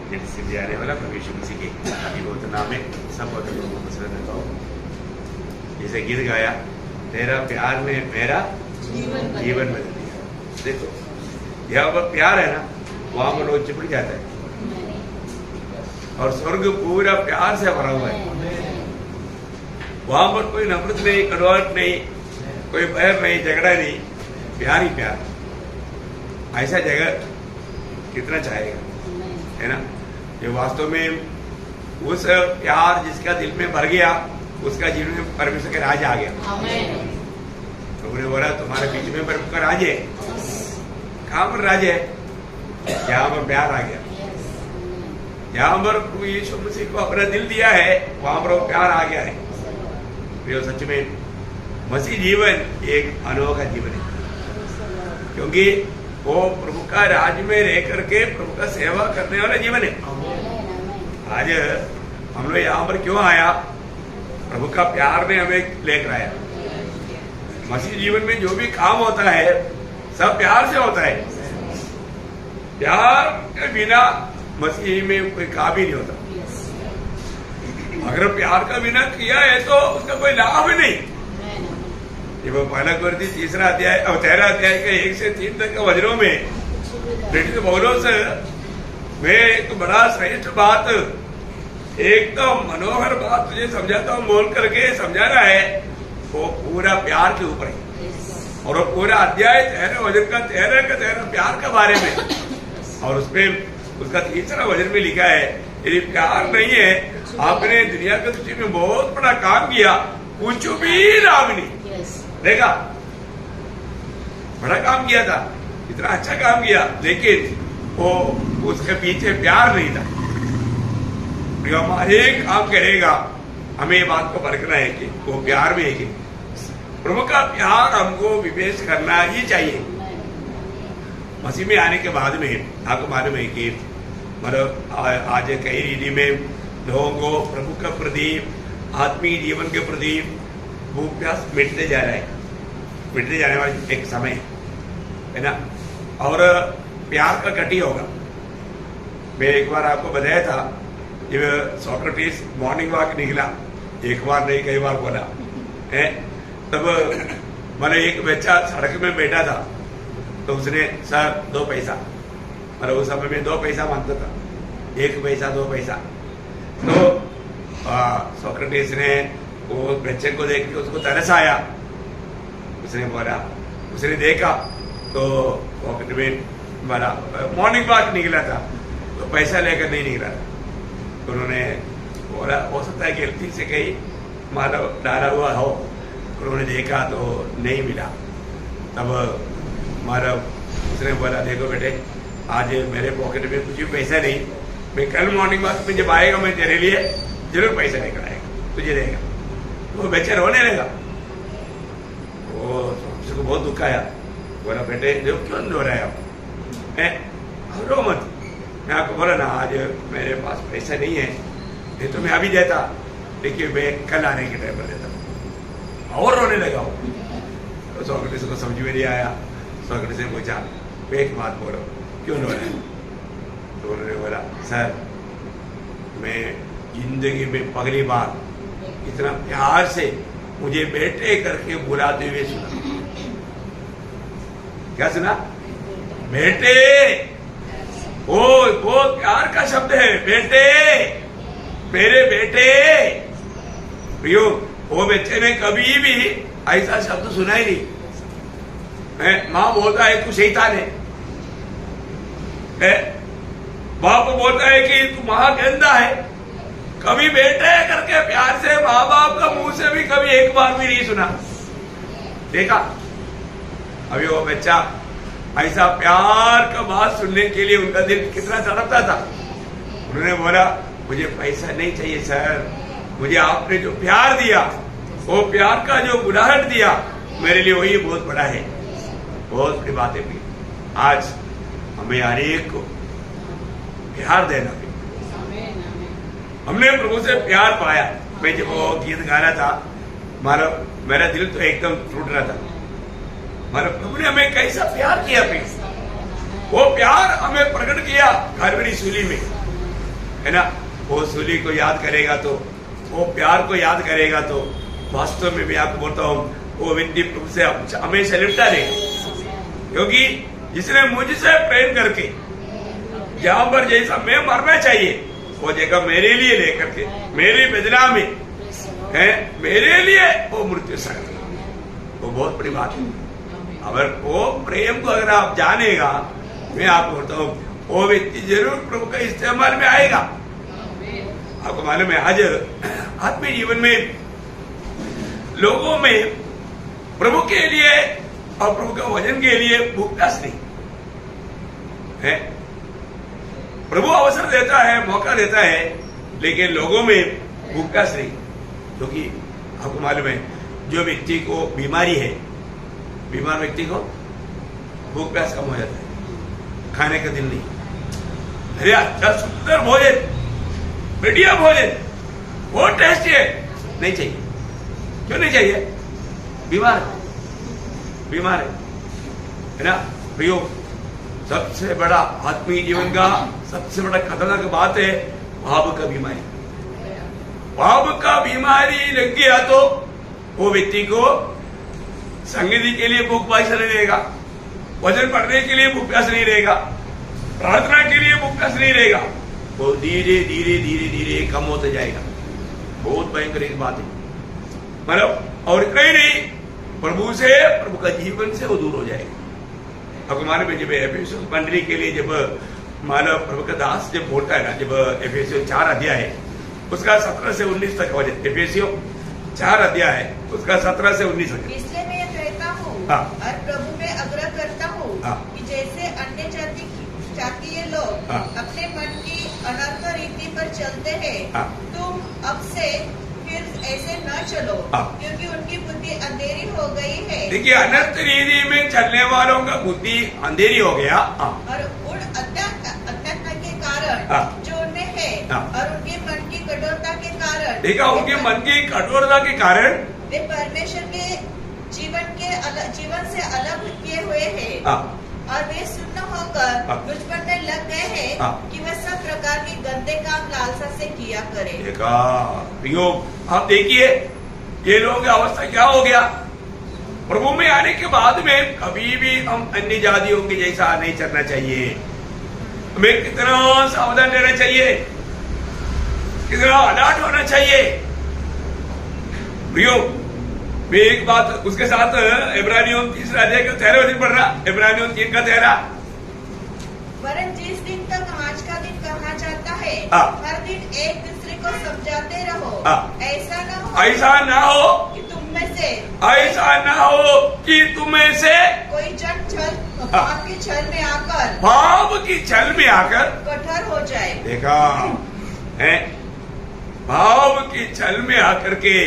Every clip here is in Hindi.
सिद्धि आने वाला प्रभु यीशु मसीह के अभिभूत नाम में सब रहता हूँ। जैसे गीत गाया, तेरा प्यार में मेरा जीवन बदल दिया। देखो यहाँ पर प्यार है ना, वहां पर लोग चिपट जाता है, और स्वर्ग पूरा प्यार से भरा हुआ है। वहां पर कोई नफरत नहीं, कड़वाहट नहीं, कोई बैर नहीं, झगड़ा नहीं, प्यार ही प्यार। ऐसा जगह कितना चाहेगा, है ना? जो वास्तव में उस प्यार जिसका दिल में भर गया, उसका जीवन में परमेश्वर का राज आ गया। प्रभु ने बोला तुम्हारे बीच में प्रभु का राज है। कहां पर राज है? जहां पर प्यार आ गया, जहां पर प्रभु यीशु मसीह को अपना दिल दिया है, वहां पर वो प्यार आ गया है। प्रियो, सच में मसीह जीवन एक अनोखा जीवन है, क्योंकि वो प्रभु का राज में रह करके प्रभु का सेवा करने वाला जीवन है। आज हम लोग यहाँ पर क्यों आया? प्रभु का प्यार ने हमें लेकर आया। मसीह जीवन में जो भी काम होता है सब प्यार से होता है। प्यार के बिना मसीह में कोई काम ही नहीं होता। अगर प्यार का बिना किया है तो उसका कोई लाभ नहीं। ये वो पहला कोरिन्थी 3 अध्याय और 13 अध्याय के 1 से 3 तक के वचनों में प्रेरित पौलुस में एक बड़ा श्रेष्ठ बात, एकदम मनोहर बात तुझे समझाता हूँ बोल करके समझा रहा है। वो पूरा प्यार के ऊपर है, और वो पूरा अध्याय 13 वचन का 13 प्यार के बारे में। और उसमें उसका 3रा वचन में लिखा है, यदि प्यार नहीं है आपने दुनिया की दृष्टि में बहुत बड़ा काम किया, कुछ भी लाभ नहीं। देखा, बड़ा काम किया था, इतना अच्छा काम किया, लेकिन वो उसके पीछे प्यार नहीं था। एक काम करेगा, हमें ये बात को परखना है कि वो प्यार में है कि प्रभु का प्यार हमको विवेच करना ही चाहिए। मसीह में आने के बाद में आपको मालूम है कि मतलब आज कई रीति में लोगों को प्रभु के प्रति, आत्मीय जीवन के प्रति वो प्यास मिटते जा रहा है, मिटते जाने वाला एक समय है ना। और प्यार का घटी होगा। मैं एक बार आपको बताया था, जब सोक्रेटिस मॉर्निंग वॉक निकला, एक बार नहीं कई बार बोला है, तब मैंने एक बच्चा सड़क में बैठा था, तो उसने सर 2 पैसा, मतलब उस समय में 2 पैसा मांगता था, 1 पैसा 2 पैसा। तो सोक्रेटिस ने वो बच्चे को देख के उसको तरस आया। उसने बोला, उसने देखा तो पॉकेट में मारा, मॉर्निंग वॉक निकला था तो पैसा लेकर नहीं निकला था। तो उन्होंने बोला हो सकता है गलती से कहीं मारा डाला हुआ हो। उन्होंने देखा तो नहीं मिला। तब मारा उसने बोला देखो बेटे, आज मेरे पॉकेट में कुछ भी पैसा नहीं, मैं कल मॉर्निंग वॉक में जब आएगा मैं तेरे लिए जरूर पैसा लेकर आएगा, तुझे देगा। वो बच्चा रोने लगा, वो उसको बहुत दुख आया। बोला बेटे जो क्यों रो रहे हो, रो मत। मैं आपको बोला ना आज मेरे पास पैसा नहीं है, नहीं तो मैं अभी देता, लेकिन मैं कल आने के टाइम पर देता। और रोने लगा वो। तो सोक्रेटिस को समझ में नहीं आया। सोक्रेटिस ने पूछा एक बात बोलो, क्यों रो रहे हैं? तो उन्होंने बोला सर मैं जिंदगी में पहली बार इतना प्यार से मुझे बेटे करके बुलाते हुए सुना। क्या सुना? बेटे। वो प्यार का शब्द है, बेटे, मेरे बेटे। प्रियो, वो बच्चे ने कभी भी ऐसा शब्द सुना ही नहीं। माँ बोलता है तू शैतान है, बाप बोलता है कि तू महागंदा है। कभी बेटे करके प्यार से माँ बाप का मुंह से भी कभी एक बार भी नहीं सुना। देखा, अभी वो बच्चा ऐसा प्यार का बात सुनने के लिए उनका दिल कितना तड़पता था। उन्होंने बोला मुझे पैसा नहीं चाहिए सर, मुझे आपने जो प्यार दिया, वो प्यार का जो उदाहरण दिया, मेरे लिए वही बहुत बड़ा है। बहुत बड़ी बातें भी आज हमें हर एक को प्यार देना भी। हमने प्रभु से प्यार पाया। मैं जब वो गीत गा रहा था, मेरा दिल तो एकदम टूट रहा था। हमारे प्रभु ने हमें कैसा प्यार किया, वो प्यार हमें प्रकट किया कालवरी सूली में। है ना, वो सूली को याद करेगा तो, वो प्यार को याद करेगा तो वास्तव में मैं आपको बोलता हूँ वो विनती प्रभु से हमेशा लिपटा रहेगा। क्योंकि जिसने मुझसे प्रेम करके जहां पर जैसा मैं मरना चाहिए वो जगह मेरे लिए लेकर के मेरे बदला में है, मेरे लिए वो मृत्यु सह, वो बहुत बड़ी बात है। अगर वो प्रेम को अगर आप जानेगा, मैं आपको बोलता हूँ वो व्यक्ति जरूर प्रभु का इस्तेमाल में आएगा। आपको मालूम है आज आत्मीय जीवन में लोगों में प्रभु के लिए और प्रभु के वचन के लिए भूख प्यास नहीं है। प्रभु अवसर देता है, मौका देता है, लेकिन लोगों में भूख प्यास नहीं। क्योंकि आपको मालूम है जो व्यक्ति को बीमारी है, बीमार व्यक्ति को भूख प्यास कम हो जाता है, खाने का दिल नहीं। अरे अच्छा सुंदर भोजन, बढ़िया भोजन, बहुत टेस्टी है, नहीं चाहिए। क्यों नहीं चाहिए? बीमार बीमार है ना। प्रियो, सबसे बड़ा आत्मीय जीवन का सबसे बड़ा खतरनाक बात है पाप का बीमारी। पाप का बीमारी लग गया तो वो व्यक्ति को संगति के लिए भूख प्यास नहीं रहेगा, वचन पढ़ने के लिए भूख प्यास नहीं रहेगा, प्रार्थना के लिए भूख प्यास नहीं रहेगा। वो धीरे धीरे धीरे धीरे कम होते जाएगा। बहुत भयंकर एक बात है। मतलब और कहीं नहीं, प्रभु से, प्रभु का जीवन से वो दूर हो जाएगा। अब हमारे में जब एफेसियों मंडली के लिए जब मानव प्रभु का दास जब बोलता है ना, जब एफेसियों 4 अध्याय है उसका 17 से 19 तक हो जाए। एफेसियों 4 अध्याय है उसका 17 से 19 तक। इसलिए मैं कहता हूँ और प्रभु में आग्रह करता हूँ कि जैसे अन्य जातीय लोग अपने मन की अनर्थ रीति पर चलते हैं, तुम अब से फिर ऐसे न चलो, क्योंकि उनकी बुद्धि अंधेरी हो गई है। देखिए, अनर्थ रीति में चलने वालों का बुद्धि अंधेरी हो गया और उन अत्यंत के कारण जो उनमें है और उनके मन की कठोरता के कारण, देखा, उनके मन की कठोरता के कारण वे परमेश्वर के जीवन से अलग किए हुए हैं और वे सुन्न होकर मुझ बनने लग गए हैं कि वह सब प्रकार के गंदे काम लालसा से किया करे। देखा प्रियो, आप देखिए ये लोगों की अवस्था क्या हो गया। प्रभु में आने के बाद में कभी भी हम अन्य जातियों के जैसा नहीं चलना चाहिए। हमें कितना सावधान रहना चाहिए, कितना अलर्ट होना चाहिए। प्रियो, मैं एक बात उसके साथ इब्रानियों 3 अध्याय का 13 वचन पढ़ रहा, इब्रानियों 3 का 13। वरन जिस दिन तक आज का दिन कहा जाता है, हर दिन एक दूसरे को समझाते रहो, ऐसा ना हो कि तुम में से, ऐसा ना हो कि तुम में से कोई जन पाप की छल में आकर कठोर हो जाए। देखा है, भाव की छल में आकर के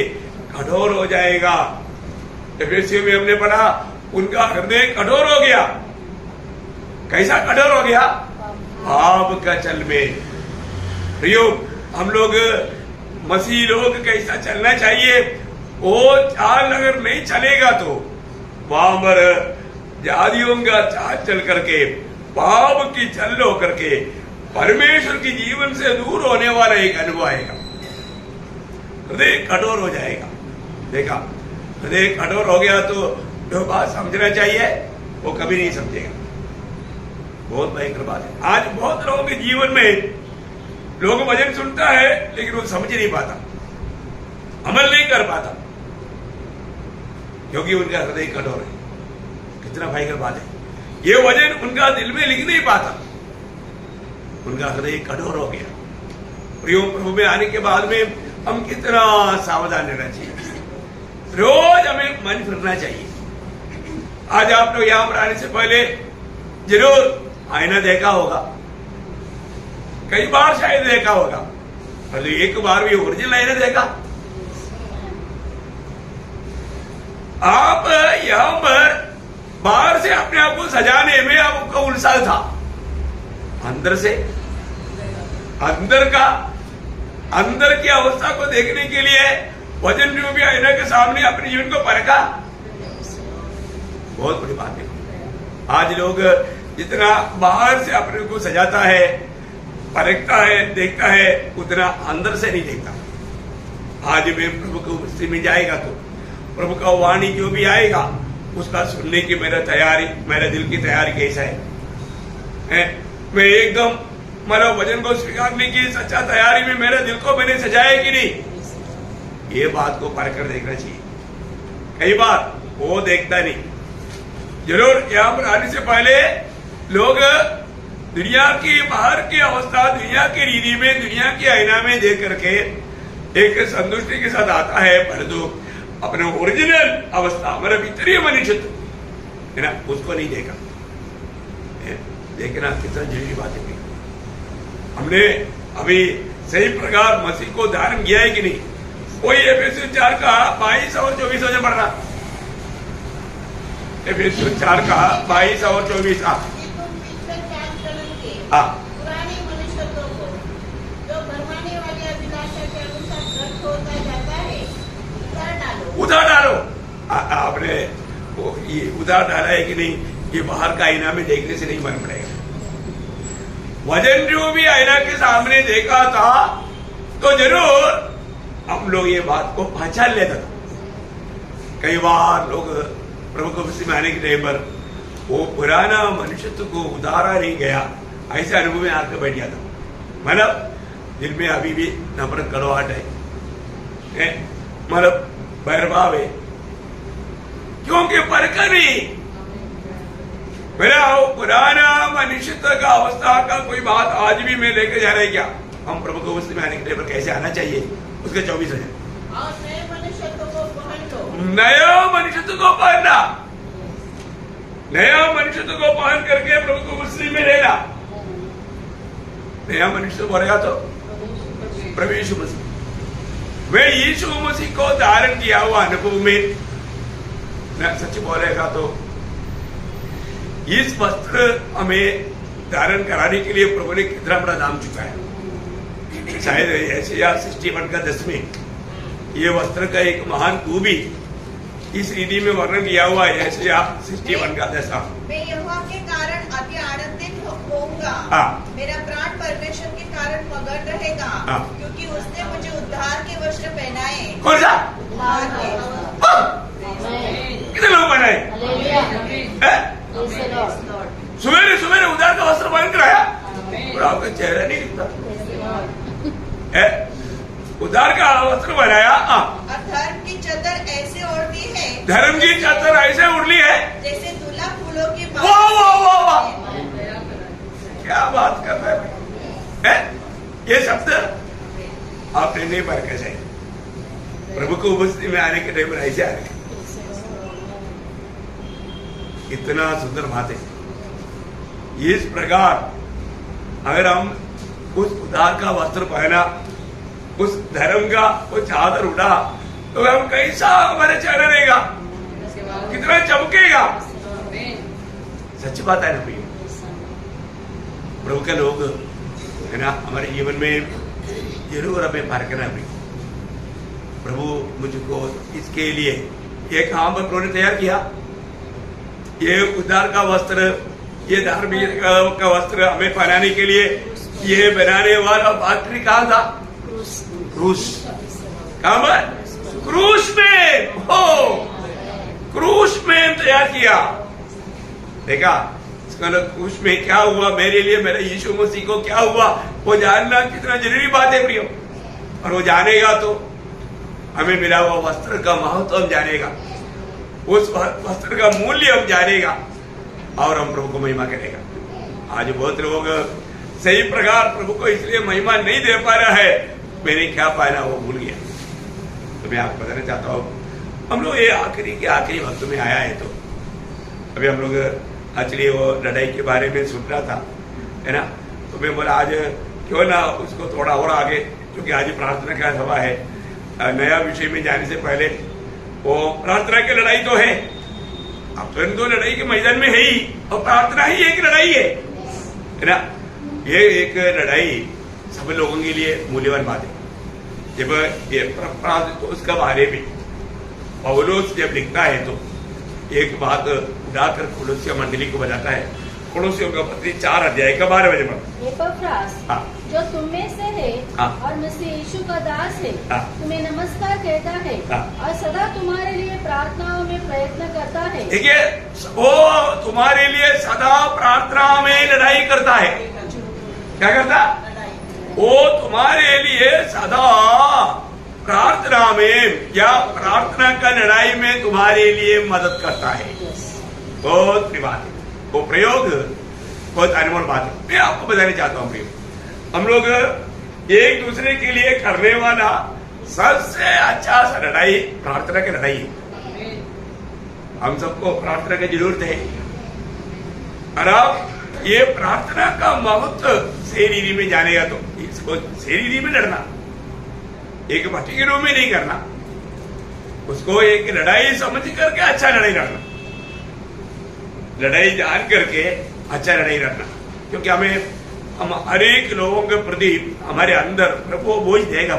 कठोर हो जाएगा। एफेसियों में हमने पढ़ा उनका हृदय कठोर हो गया। कैसा कठोर हो गया? भाव का छल में। प्रियो, हम लोग मसीह लोग कैसा चलना चाहिए, वो चाल अगर नहीं चलेगा तो वहां पर जातियों का चाल चल करके पाप की छल हो करके परमेश्वर की जीवन से दूर होने वाला एक अनुभव आएगा। हृदय कठोर हो जाएगा। देखा, हृदय कठोर हो गया तो जो बात समझना चाहिए वो कभी नहीं समझेगा। बहुत भयंकर बात है। आज बहुत लोगों के जीवन में लोग वचन सुनता है लेकिन वो समझ नहीं पाता, अमल नहीं कर पाता, क्योंकि उनका हृदय कठोर है। कितना भयंकर बात है। ये वचन उनका दिल में लिख नहीं पाता, उनका हृदय कठोर हो गया। प्रियो, प्रभु में आने के बाद में हम कितना सावधान रहना चाहिए। रोज हमें मन फिरना चाहिए। आज आप लोग यहां पर आने से पहले जरूर आईना देखा होगा, कई बार शायद देखा होगा, पर एक बार भी ओरिजिनल आईना देखा? आप यहां पर बाहर से अपने आप को सजाने में आपका उल्लास था, अंदर से अंदर की अवस्था को देखने के लिए वचन रूपी आईना के सामने अपने जीवन को परखा। बहुत बड़ी बात है। आज लोग जितना बाहर से अपने को सजाता है, परखता है, देखता है, उतना अंदर से नहीं देखता। आज मैं प्रभु की उपस्थिति में जाएगा तो प्रभु का वाणी जो भी आएगा उसका सुनने की मेरा दिल की तैयारी कैसा है? मैं एकदम मेरा वचन को स्वीकारने की सच्चा तैयारी में मेरे दिल को मैंने सजाया कि नहीं, ये बात को परख कर देखना चाहिए। कई बार वो देखता नहीं। जरूर यहाँ पर आने से पहले लोग दुनिया की बाहर की अवस्था, दुनिया की रीति में, दुनिया की आईना में देख करके एक संतुष्टि के साथ आता है, परंतु अपने ओरिजिनल अवस्था, हमारा भीतरीय मनुष्यत्व है ना, उसको नहीं देखा। देखना कितना जरूरी बात है। हमने अभी सही प्रकार मसीह को धारण किया है कि नहीं? कोई एफएसयू 4 का 22 और 24 वचन पढ़ रहा। एफएसयू 4 का 22 और 24। पुराने मनुष्यत्व को जो भरमाने वाली अभिलाषा के अनुसार भ्रष्ट होता जाता है उतार डालो। आपने ये उतार डाला है कि नहीं? ये बाहर का आईना में देखने से नहीं बन पड़ेगा। वजन जो भी आईना के सामने देखा था तो जरूर हम लोग ये बात को पहचान लेता था। कई बार लोग प्रभु को मसीह में आने के टाइम पर वो पुराना मनुष्यत्व को उतारा नहीं गया, ऐसे अनुभव में आकर बैठ गया था। मतलब दिल में अभी भी नफरत कड़वाहट है, मतलब बैरभाव है, क्योंकि परखा नहीं। मेरा वो पुराना मनुष्यत्व का अवस्था का कोई बात आज भी मैं लेकर जा रहा है क्या? हम प्रभु को मसीह में आने के टाइम पर कैसे आना चाहिए, उसके 24 है। और नए मनुष्यत्व को पहन लो। नया मनुष्यत्व को पहनना, नया मनुष्यत्व को पहन करके प्रभु को मसीह में रहना। नया मनुष्य बोलेगा तो प्रभु यीशु मसीह। वे यीशु मसीह को धारण किया हुआ अनुभव में मैं सच बोलेगा तो इस वस्त्र हमें धारण कराने के लिए प्रभु ने कितना बड़ा दाम चुकाया। शायद यशायाह 61 का 10 में ये वस्त्र का एक महान खूबी इस रीति में वर्णन किया हुआ है। यशायाह 61 का 10। मैं यहोवा के कारण अति आनंदित होऊंगा, मेरा प्राण परमेश्वर के कारण मगन रहेगा, क्योंकि उसने मुझे उद्धार के वस्त्र पहनाए। कौन सा उद्धार के? कितने लोग पहनाए? सवेरे सवेरे उद्धार का वस्त्र पहन कर आया और आपका चेहरा नहीं दिखता। उद्धार का वस्त्र बनाया। धर्म की चादर ऐसे ओढ़ी है, धर्म की चादर ऐसे उड़ली है जैसे दूल्हा फूलों की वाह वाह वाह वाह, क्या बात कर रहे हैं? ये शब्द आपने नहीं परखा चाहिए। प्रभु को उपस्थिति में आने के टाइम पर ऐसे आ रहे, इतना सुंदर बात है। इस प्रकार अगर हम उस उद्धार का वस्त्र पहना, उस धर्म का वो चादर उड़ा, तो हम कैसा हमारा चेहरा रहेगा, कितना चमकेगा। सच बात है ना भैया। प्रभु के लोग है ना, हमारे जीवन में जरूर हमें परखना भी। प्रभु मुझको इसके लिए एक काम प्रभु ने तैयार किया। ये उद्धार का वस्त्र, ये धार्मिक का वस्त्र हमें पहनाने के लिए ये बनाने वाला फैक्ट्री कहाँ था? क्रूस। कहाँ पर? क्रूस में। हो, क्रूस में तैयार किया। देखा इसका क्रूस में क्या हुआ मेरे लिए, मेरे यीशु मसीह को क्या हुआ, वो जानना कितना जरूरी बात है प्रियो। और वो जानेगा तो हमें मिला हुआ वस्त्र का महत्व हम जानेगा, उस वस्त्र का मूल्य हम जानेगा और हम प्रभु को महिमा करेगा। आज बहुत लोग सही प्रकार प्रभु को इसलिए महिमा नहीं दे पा रहा है, मैंने क्या पाया वो भूल गया। तो मैं आपको बताना चाहता हूँ, हम लोग ये आखिरी के आखिरी वक्त में आया है। तो अभी हम लोग एक्चुअली वो लड़ाई के बारे में सुन रहा था, है ना। तो मैं बोला आज क्यों ना उसको थोड़ा और आगे, क्योंकि आज प्रार्थना का सभा है, नया विषय में जाने से पहले वो प्रार्थना की लड़ाई तो है। अब तो लड़ाई के मैदान में है ही, और प्रार्थना ही एक लड़ाई है ना। ये एक लड़ाई सब लोगों के लिए मूल्यवान बात है। जब ये तो उसका बारे में पौलुस जब लिखता है तो एक बात उड़ाकर कुलुस्या मंडली को बताता है। पड़ोसियों का पत्री 4 अध्याय का 12 बजे पढ़ो। एपफ्रास हाँ। जो तुम में से है हाँ। और मसीह यीशु का दास है, हाँ। तुम्हें नमस्कार कहता है हाँ। और सदा तुम्हारे लिए प्रार्थनाओं में प्रयत्न करता है। देखिए, वो तुम्हारे लिए सदा प्रार्थना में लड़ाई करता है। क्या करता? वो तुम्हारे लिए सदा प्रार्थना में या प्रार्थना का लड़ाई में तुम्हारे लिए मदद करता है। बहुत बड़ी बात है, वो प्रयोग बहुत अनमोल बात है। मैं आपको बताना चाहता हूँ प्रिय, हम लोग एक दूसरे के लिए करने वाला सबसे अच्छा सा लड़ाई प्रार्थना की लड़ाई है। हम सबको प्रार्थना की जरूरत है। और अब ये प्रार्थना का महत्व शरीरी में जानेगा तो इसको शरीरी में लड़ना, एक भट्टी के रूप में नहीं करना, उसको एक लड़ाई समझ करके अच्छा लड़ाई लड़ना, लड़ाई जान करके अच्छा लड़ाई लड़ना। क्योंकि हम हर एक लोगों के प्रति हमारे अंदर प्रभु बोझ देगा।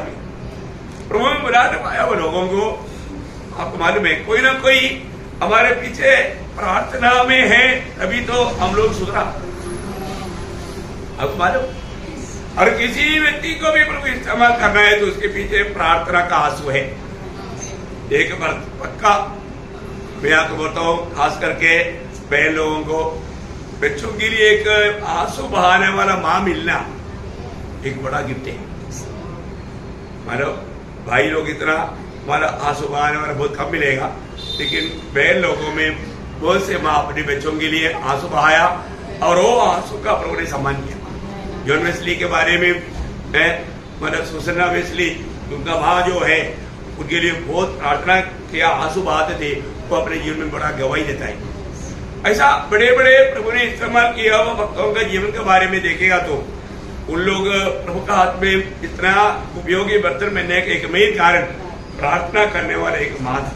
प्रभु में बुला नहीं पाया वो लोगों को, आपको मालूम है कोई ना कोई हमारे पीछे प्रार्थना में है, तभी तो हम लोग सुधरा। आपको मालूम, और किसी व्यक्ति को भी प्रभु इस्तेमाल करना है तो उसके पीछे प्रार्थना का आंसू है। एक बार पक्का मैं आपको बोलता हूँ, खास करके बहन लोगों को, बच्चों के लिए एक आंसू बहाने वाला माँ मिलना एक बड़ा गिफ्ट है। मानो भाई लोग इतना हमारा आंसू बहाने वाला बहुत कम मिलेगा, लेकिन बहन लोगों में बहुत से माँ अपने बच्चों के लिए आंसू बहाया और वो आंसू का प्रभु ने सम्मान किया। जॉन वेस्ली के बारे में मतलब सुसन्ना वेस्ली, उनका माँ जो है उनके लिए बहुत प्रार्थना किया, आंसू बहाते थे, वो अपने जीवन में बड़ा गवाही देता है। ऐसा बड़े बड़े प्रभु ने इस्तेमाल किया हुआ भक्तों का जीवन के बारे में देखेगा तो उन लोग प्रभु का हाथ में इतना उपयोगी बर्तन बनने का एक मेन कारण प्रार्थना करने वाला एक माँ था,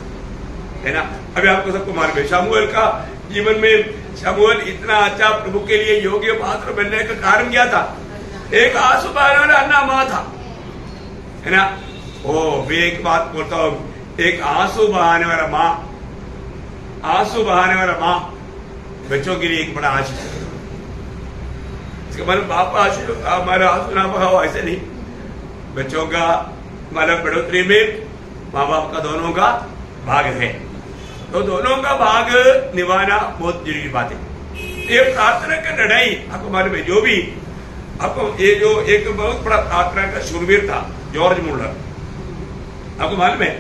है ना। अभी आपको सबको मालूम है शमूएल का जीवन में, शमूएल इतना अच्छा प्रभु के लिए योग्य पात्र बनने का कारण क्या था? एक आंसू बहाने वाला अन्ना माँ था, है ना। ओ मैं एक बात बोलता हूँ, एक आंसू बहाने वाला माँ, आंसू बहाने वाला माँ बच्चों के लिए एक बड़ा आशीष है। इसका मतलब बाप का आशीष हमारा आंसू ना बहाओ, ऐसे नहीं। बच्चों का मतलब बढ़ोतरी में माँ बाप का दोनों का भाग है, तो दोनों का भाग निभाना बहुत जरूरी बात है। ये प्रार्थना का लड़ाई आपको मालूम है, जो भी आपको ये जो एक बहुत बड़ा प्रार्थना का शूरवीर था जॉर्ज मुल्लर, आपको मालूम है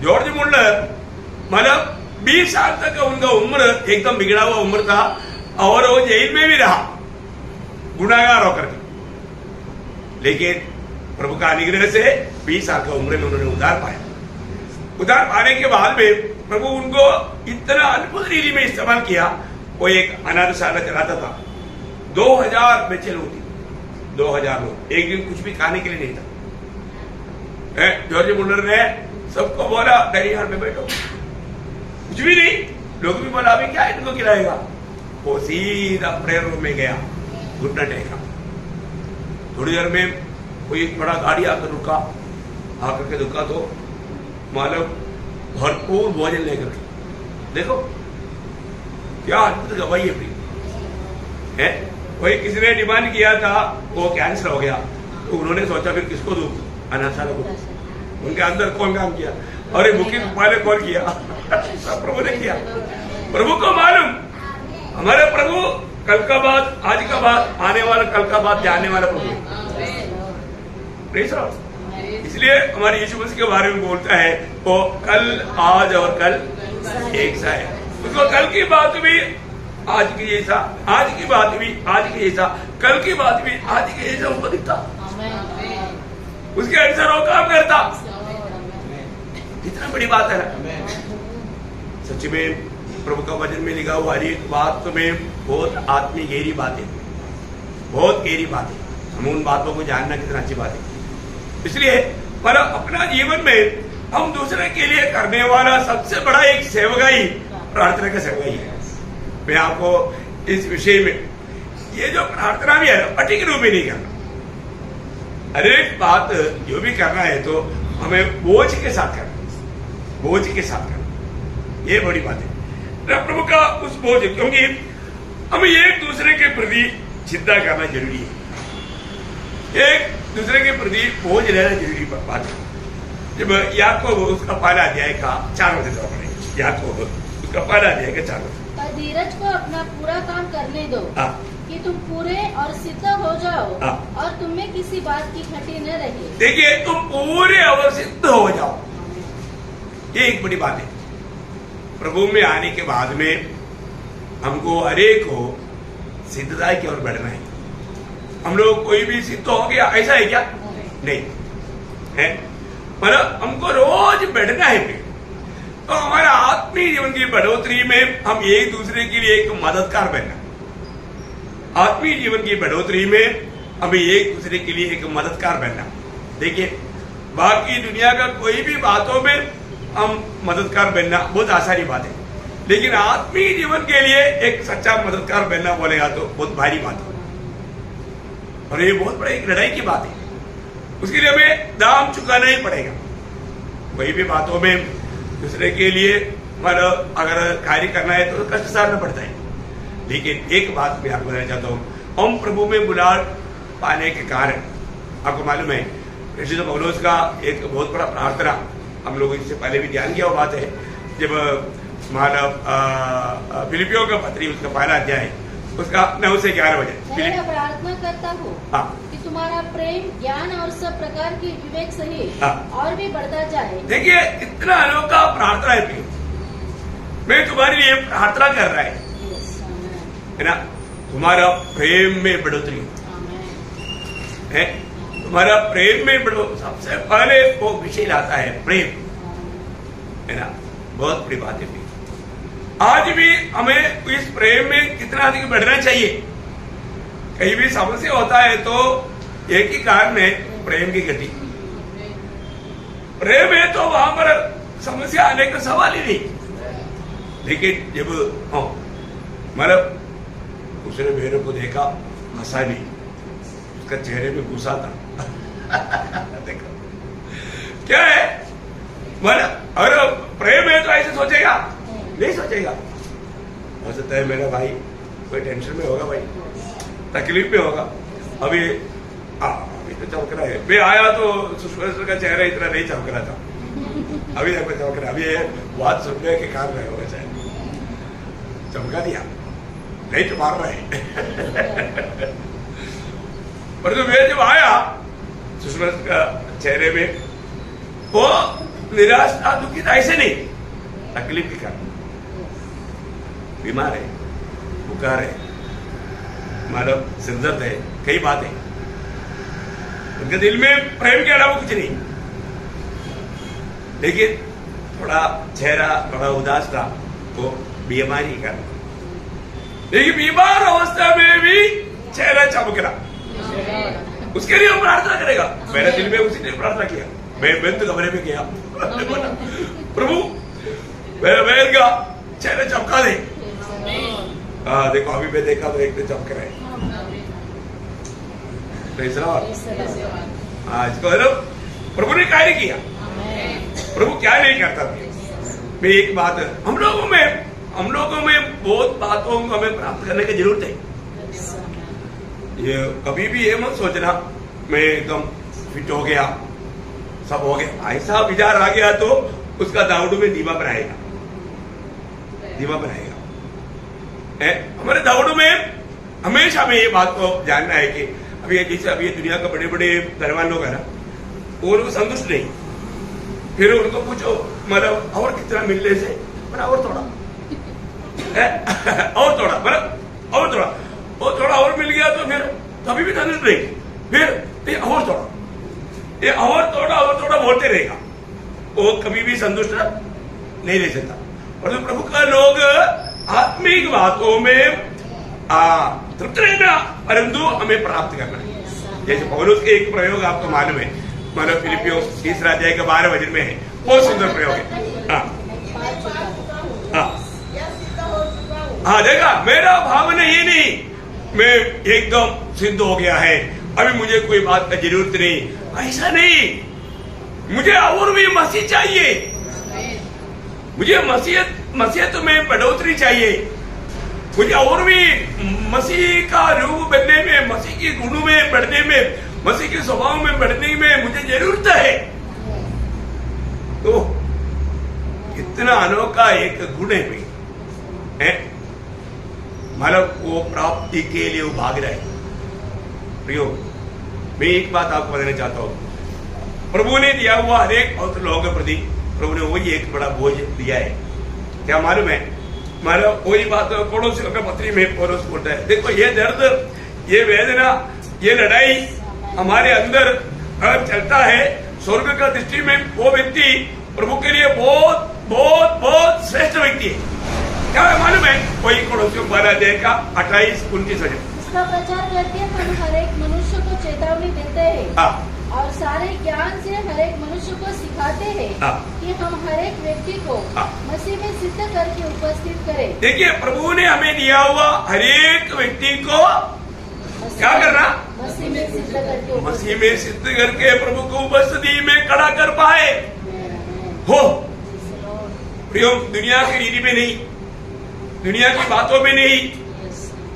जॉर्ज मुल्लर मतलब 20 साल तक उनका उम्र एकदम बिगड़ा हुआ उम्र था और वो जेल में भी रहा गुनाहगार होकर के, लेकिन प्रभु का अनुग्रह से 20 साल का उम्र में उन्होंने उद्धार पाया। उद्धार पाने के बाद में प्रभु उनको इतना अद्भुत रीति में इस्तेमाल किया। वो एक अनाथशाला चलाता था, 2000 बच्चे लोग थे, 2000 लोग, एक दिन कुछ भी खाने के लिए नहीं था। जॉर्ज मुल्लर ने सबको बोला दरियार में बैठो, कुछ भी नहीं। लोग भी बोला अभी क्या इनको खिलाएगा। वो सीधा प्रेयर रूम में गया, घुटना टेका। थोड़ी देर में कोई एक बड़ा गाड़ी आकर रुका, आकर के रुका तो मालूम भरपूर भोजन लेकर के, देखो क्या अद्भुत गवाही है। वही किसी ने डिमांड किया था, वो कैंसर हो गया, तो उन्होंने सोचा फिर किसको दूं, अनाथशाला को। उनके अंदर कौन काम किया? और बुकिंग वाले कॉल किया सब प्रभु ने किया। प्रभु को मालूम, हमारे प्रभु कल का बाद, आज का बाद, आने वाला कल का बाद, जाने वाला प्रभु। इसलिए हमारे यीशु मसीह के बारे में बोलता है वो कल, आज और कल एक सा है। उसको कल की बात भी आज की जैसा, आज की बात भी आज की जैसा, कल की बात भी आज की जैसा उसको दिखता, उसके अनुसार वो काम करता। कितना बड़ी बात है ना। सच में प्रभु का वचन में लिखा हुआ हर एक बात में बहुत आत्मीय गहरी बात है, बहुत गहरी बात है। हम उन बातों को जानना कितना अच्छी बात है। इसलिए पर अपना जीवन में हम दूसरे के लिए करने वाला सबसे बड़ा एक सेवकाई प्रार्थना का सेवकाई है। मैं आपको इस विषय में ये जो प्रार्थना भी है पट्टी के रूप में नहीं करना, हर एक बात जो भी करना है तो हमें बोझ के साथ करना, बोझ के साथ करना, ये बड़ी बात है। प्रभु का उस बोझ, क्योंकि हमें एक दूसरे के प्रति चिंता करना जरूरी है, एक दूसरे के प्रति बोझ लेना जरूरी बात है। जब याकूब उसका पहला अध्याय का 4 वचन पढ़े, याकूब उसका पहला अध्याय का 4 वचन। पर धीरज को अपना पूरा काम करने दो, कि तुम पूरे और सिद्ध हो जाओ, और तुम में किसी बात की खटी न रहे। देखिए, तुम पूरे और सिद्ध हो जाओ, ये एक बड़ी बात है। प्रभु में आने के बाद में हमको हरेक को सिद्धता की ओर बढ़ना है। हम लोग कोई भी सिद्ध हो गया ऐसा है क्या? नहीं है, पर हमको रोज बढ़ना है। तो हमारा आत्मीय जीवन की बढ़ोतरी में हम एक दूसरे के लिए एक मददगार बनना, आत्मीय जीवन की बढ़ोतरी में हमें एक दूसरे के लिए एक मददगार बनना। देखिए, बाकी दुनिया का कोई भी बातों में हम मददगार बनना बहुत आसानी बात है, लेकिन आत्मीय जीवन के लिए एक सच्चा मददगार बनना बोलेगा तो बहुत भारी बात है, और ये बहुत बड़ी एक लड़ाई की बात है। उसके लिए हमें दाम चुकाना ही पड़ेगा। कोई भी बातों में दूसरे के लिए मतलब अगर कार्य करना है तो कष्ट सहना पड़ता है। लेकिन एक बात मैं आपको बताना चाहता हूँ, हम प्रभु में बुलाव पाने के कारण आपको मालूम है, प्रेषित पौलुस का एक बहुत बड़ा प्रार्थना हम लोग इससे पहले भी ध्यान किया हुआ बात है। जब मानव फिलिपियों का पत्री उसका पहला अध्याय उसका 9 से 11 बजे मैं प्रार्थना करता हूँ कि तुम्हारा प्रेम, ज्ञान और सब प्रकार की विवेक सहित और भी बढ़ता जाए। देखिए, इतना अनोखा प्रार्थना है, मैं तुम्हारे लिए प्रार्थना कर रहा है ना, तुम्हारा प्रेम में बढ़ोतरी है, तुम्हारा प्रेम में बढ़ो। सबसे पहले वो विषय लाता है प्रेम, है ना, बहुत बड़ी बात है। आज भी हमें इस प्रेम में कितना अधिक बढ़ना चाहिए। कहीं भी समस्या होता है तो एक ही कारण है, प्रेम की गति। प्रेम है तो वहां पर समस्या आने का सवाल ही नहीं। लेकिन जब मतलब उसने मेरे को देखा, हंसा नहीं, उसका चेहरे में गुस्सा था देखो क्या है, मतलब अगर प्रेम है तो ऐसे सोचेगा नहीं सोचेगा। हो सकता है मेरा भाई कोई टेंशन में होगा, भाई तकलीफ में होगा, अभी तो चमक रहा है। मैं आया तो सुषमा का चेहरा इतना नहीं चमक रहा था, अभी तक चमक रहा। अभी ये बात सुनने के कारण रहे होगा, शायद चमका दिया, नहीं तो मार रहा है पर तो मैं जब आया सुषमा का चेहरे में वो निराश था, दुखी था, ऐसे नहीं, तकलीफ के कारण। बीमार है, बुखार है, मतलब सिरदर्द है, कई बातें। उनके दिल में प्रेम के अलावा कुछ नहीं, लेकिन थोड़ा चेहरा बड़ा उदास था, वो बीमारी का। लेकिन बीमार अवस्था में भी चेहरा चमक रहा, उसके लिए वो प्रार्थना करेगा। मेरे दिल में उसी ने प्रार्थना किया, मैं बंद कमरे में गया, प्रभु मेरे बहन का चेहरा चमका दे। देखो अभी मैं देखा तो एक तो चमक रहे। इसको प्रभु ने कार्य किया। प्रभु क्या नहीं करता था। मैं एक बात, हम लोगों में बहुत बातों को हमें प्राप्त करने की जरूरत है। ये कभी भी ये मत सोचना मैं एकदम फिट हो गया, सब हो गया, ऐसा विचार आ गया तो उसका दाऊद में दीवा बनाएगा। हमारे दाऊद में हमेशा में ये बात को जानना है कि अभी जैसे अभी दुनिया का बड़े बड़े धनवान लोग है ना, वो लोग संतुष्ट नहीं, फिर उनको पूछो मतलब और कितना मिलने से, और थोड़ा और थोड़ा, मतलब और थोड़ा और मिल गया तो फिर कभी भी संतुष्ट नहीं, फिर ये और थोड़ा बोलते रहेगा, वो कभी भी संतुष्ट नहीं रह सकता। और तो प्रभु का लोग आत्मिक बातों में तृप्त रहना, परंतु हमें प्राप्त करना है। जैसे पौलुस के एक प्रयोग आपको मालूम है, मतलब फिलिपियों 3 अध्याय के 12 वचन में है, बहुत सुंदर प्रयोग है। हाँ देखा, मेरा भावना ये नहीं मैं एकदम सिद्ध हो गया है, अभी मुझे कोई बात का जरूरत नहीं, ऐसा नहीं। मुझे और भी मसीह चाहिए, मुझे मसीहत में बढ़ोतरी चाहिए। मुझे और भी मसीह का रूप बनने में, मसीह के गुणों में बढ़ने में, मसीह के स्वभाव में बढ़ने में मुझे जरूरत है। तो इतना अनोखा एक गुण है मतलब वो प्राप्ति के लिए वो भाग रहा है। प्रियो, मैं एक बात आपको बताना चाहता हूं, प्रभु ने दिया हुआ हर एक पवित्र लोगों के प्रति प्रभु ने वही एक बड़ा बोझ दिया है। क्या मालूम है? मतलब वही बात पड़ोसियों के पत्री में पौलुस बोलता है, देखो ये दर्द, ये वेदना, ये लड़ाई हमारे अंदर अगर चलता है, स्वर्ग का दृष्टि में वो व्यक्ति प्रभु के लिए बहुत बहुत बहुत श्रेष्ठ व्यक्ति है। क्या मालूम है? वही पड़ोसियों 12:28-29 इसका प्रचार करके हम हर एक मनुष्य को चेतावनी देते हैं और सारे ज्ञान से हर एक मनुष्य को सिखाते हैं कि हम हर एक व्यक्ति को मसीह में सिद्ध करके उपस्थित करें। देखिए, प्रभु ने हमें दिया हुआ हर एक व्यक्ति को क्या करना? मसीह में सिद्ध करके, मसीह में सिद्ध करके प्रभु को उपस्थिति में खड़ा कर पाए हो। प्रियो, दुनिया की रीति में नहीं, दुनिया की बातों में नहीं,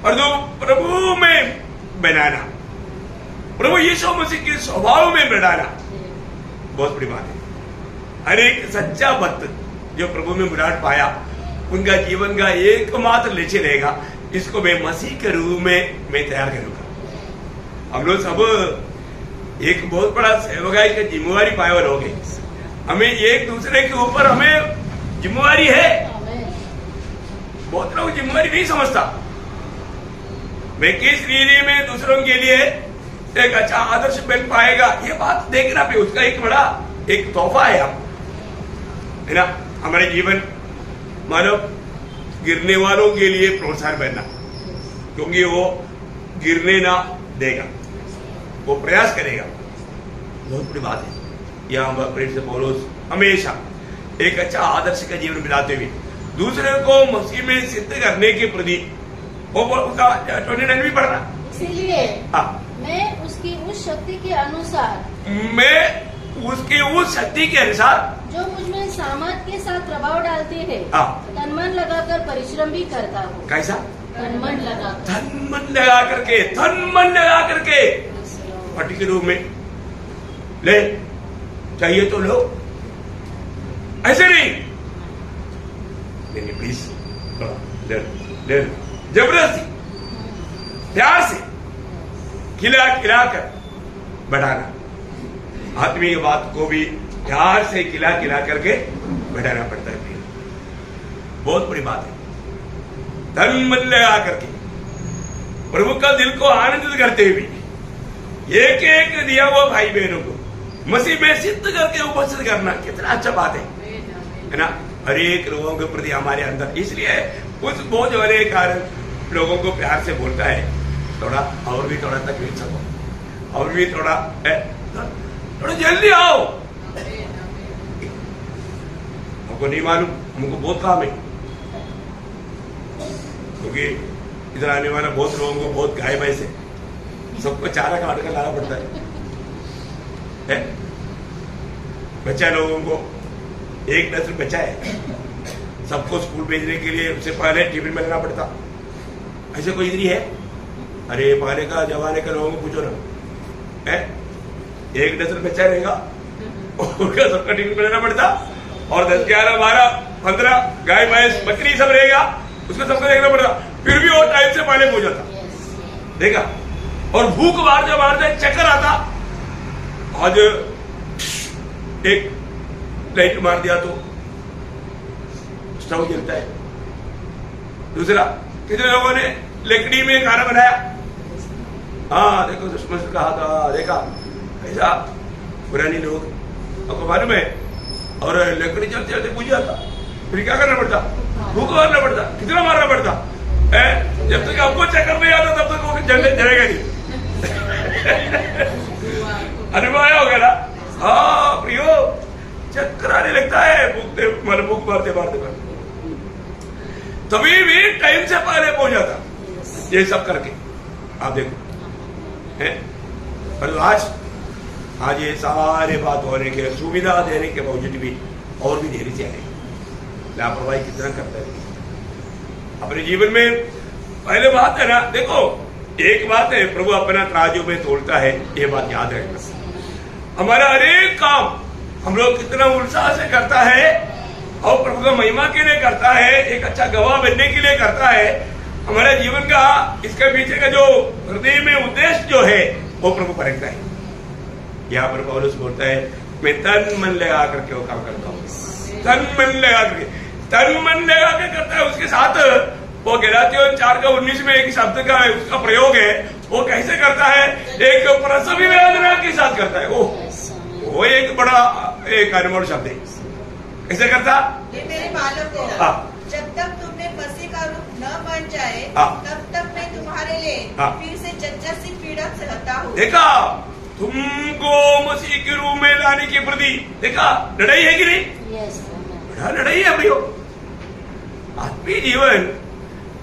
और जो प्रभु में बनाना, प्रभु यीशु मसीह के स्वभाव में बनाना बहुत बड़ी बात है। हर एक सच्चा भक्त जो प्रभु में मुराद पाया, उनका जीवन का एकमात्र लक्ष्य रहेगा, इसको मैं मसीह के रूप में मैं तैयार करूंगा। हम लोग सब एक बहुत बड़ा सेवकाई की जिम्मेवारी पाए हुए लोग हैं। हमें एक दूसरे के ऊपर हमें जिम्मेवारी है। बहुत लोग जिम्मेवारी नहीं समझता। मैं किस रीति में दूसरों के लिए एक अच्छा आदर्श बन पाएगा, ये बात देखना भी उसका एक बड़ा एक तोहफा है है ना। हमारे जीवन मानव गिरने वालों के लिए प्रोत्साहन बनना, क्योंकि वो गिरने ना देगा, वो प्रयास करेगा। बहुत बड़ी बात है। यहाँ प्रेरित पौलुस हमेशा एक अच्छा आदर्श का जीवन बिताते हुए दूसरे को मसीह में सिद्ध करने के प्रति वो उसका 29 भी पढ़ना। इसीलिए मैं उसकी उस शक्ति के अनुसार, मैं उसकी उस शक्ति के अनुसार जो मुझ में सामर्थ के साथ प्रभाव डालती है, तन मन लगाकर परिश्रम भी करता हूँ। कैसा? तन मन लगा करके पट्टी के रूप में ले, चाहिए तो लो, ऐसे नहीं प्लीज, जबरदस्ती प्यार से खिला कर बढ़ाना। आत्मीय बात को भी प्यार से खिला करके बढ़ाना पड़ता है। बहुत बड़ी बात है। तन मन लगा करके प्रभु का दिल को आनंदित करते हुए एक एक दिया हुआ भाई बहनों को मसीह में सिद्ध करके उपस्थित करना कितना अच्छा बात है ना। हर एक लोगों के प्रति हमारे अंदर, इसलिए उस बोझ वाले कारण लोगों को प्यार से बोलता है, थोड़ा और भी थोड़ा तकलीफ सको, और भी थोड़ा जल्दी आओ। हमको नहीं मालूम, हमको बहुत काम है, क्योंकि इधर आने वाला बहुत लोगों को बहुत गाय भैंस है, सबको चारा काट कर लाना पड़ता है। बच्चा लोगों को 1 नस्ल बच्चा है, सबको स्कूल भेजने के लिए उससे पहले टिफिन में लेना पड़ता। ऐसे कोई इधर है? अरे पहले का जमाने के लोगों को पूछो ना, 1 नस्ल बच्चा रहेगा, उनका सबका टिफिन में लेना पड़ता, और 10, 11, 12, 15 गाय भैंस बकरी सब रहेगा, उसको सबको देखना पड़ता। फिर भी वो टाइम से पहले पहुंच जाता, देखा। और भूख मारते चक्कर आता, आज एक लाइट मार दिया तो स्टोव जलता है। दूसरा, कितने लोगों ने लकड़ी में खाना बनाया, हाँ देखो दुश्मन कहा था, देखा ऐसा पुरानी लोग, आपको मालूम है। और लकड़ी चलते चलते पूछ जाता, फिर क्या करना पड़ता? भूख मारना पड़ता, कितना मारना पड़ता है? जब तक आपको चक्कर नहीं आता तब तक वो जलेगा नहीं। अनुभव आया होगा ना? हाँ प्रियो, चक्कर आने लगता है भूख मारते तभी भी टाइम से पहले पहुंच जाता, ये सब करके आप देखो है। पर आज ये सारे बात होने के, सुविधा देने के बावजूद भी और भी देरी से आएगी। लापरवाही कितना करता है अपने जीवन में। पहले बात है ना, देखो एक बात है प्रभु अपना तराजू में तोलता है, ये बात याद रखना। हमारा हर एक काम हम लोग कितना उत्साह से करता है और प्रभु का महिमा के लिए करता है, एक अच्छा गवाह बनने के लिए करता है। हमारे जीवन का इसके पीछे का जो हृदय में उद्देश्य जो है वो प्रभु परखता है। यहाँ पर पौलुस बोलता है मैं तन मन लगा करके वो काम करता हूँ, तन मन लगा करके, तन मन लगा के करता है। उसके साथ वो गलातियों 4:19 में एक शब्द का उसका प्रयोग है, वो कैसे करता है, एक प्रसव वेदना के साथ करता है। वो एक बड़ा एक अनमोल शब्द है। कैसे करता? ये मेरे बालकों, जब तक तुमने मसीह का रूप न बन जाए तब तक मैं तुम्हारे लिए फिर से जच्चा सी पीड़ा सहता हूँ। देखा, तुमको मसीह के रूप में लाने के प्रति देखा लड़ाई है कि नहीं? बड़ा लड़ाई है भैया। आत्मीय जीवन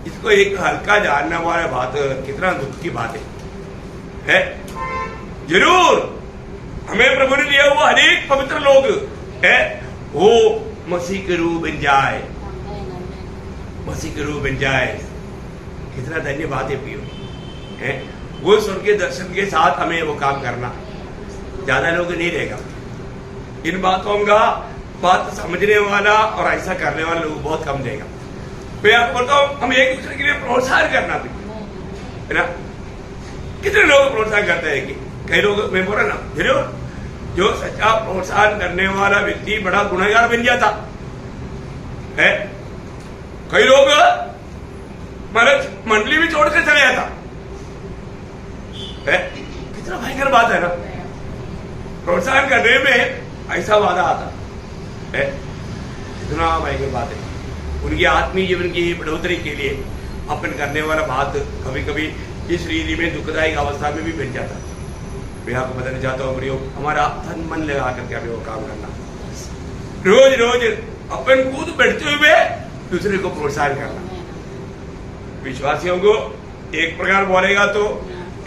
इसको एक हल्का जानने वाला बात कितना दुख की बात है? जरूर हमें प्रभु ने दिया हुआ हरेक पवित्र लोग है वो मसीह के रूप बन जाए, मसीह के रूप बन जाए। कितना धन्यवाद है प्रियो है। वो स्वर्ग के दर्शन के साथ हमें वो काम करना, ज्यादा लोग नहीं रहेगा। इन बातों का बात समझने वाला और ऐसा करने वाला लोग बहुत कम रहेगा। मैं आपको बोलता हूँ हम एक दूसरे के लिए प्रोत्साहन करना भी है ना। कितने लोग प्रोत्साहन करते हैं कि कई लोग, मैं बोला ना जरूर, जो सच्चा प्रोत्साहन करने वाला व्यक्ति बड़ा गुनहगार बन जाता है। कई लोग मतलब मंडली भी छोड़ के चले जाता है। कितना भयंकर बात है ना, प्रोत्साहन करने में ऐसा वादा आता है, कितना भयंकर बात है। उनकी आत्मीय जीवन की बढ़ोतरी के लिए अपन करने वाला बात कभी कभी इस रीति में दुखदायक अवस्था में भी बन जाता है। मैं आपको बताना चाहता हूँ प्रयोग, हमारा तन मन लगा करके हमें वो काम करना, रोज रोज अपन कूद बैठते हुए दूसरे को प्रोत्साहन करना। विश्वासियों को एक प्रकार बोलेगा तो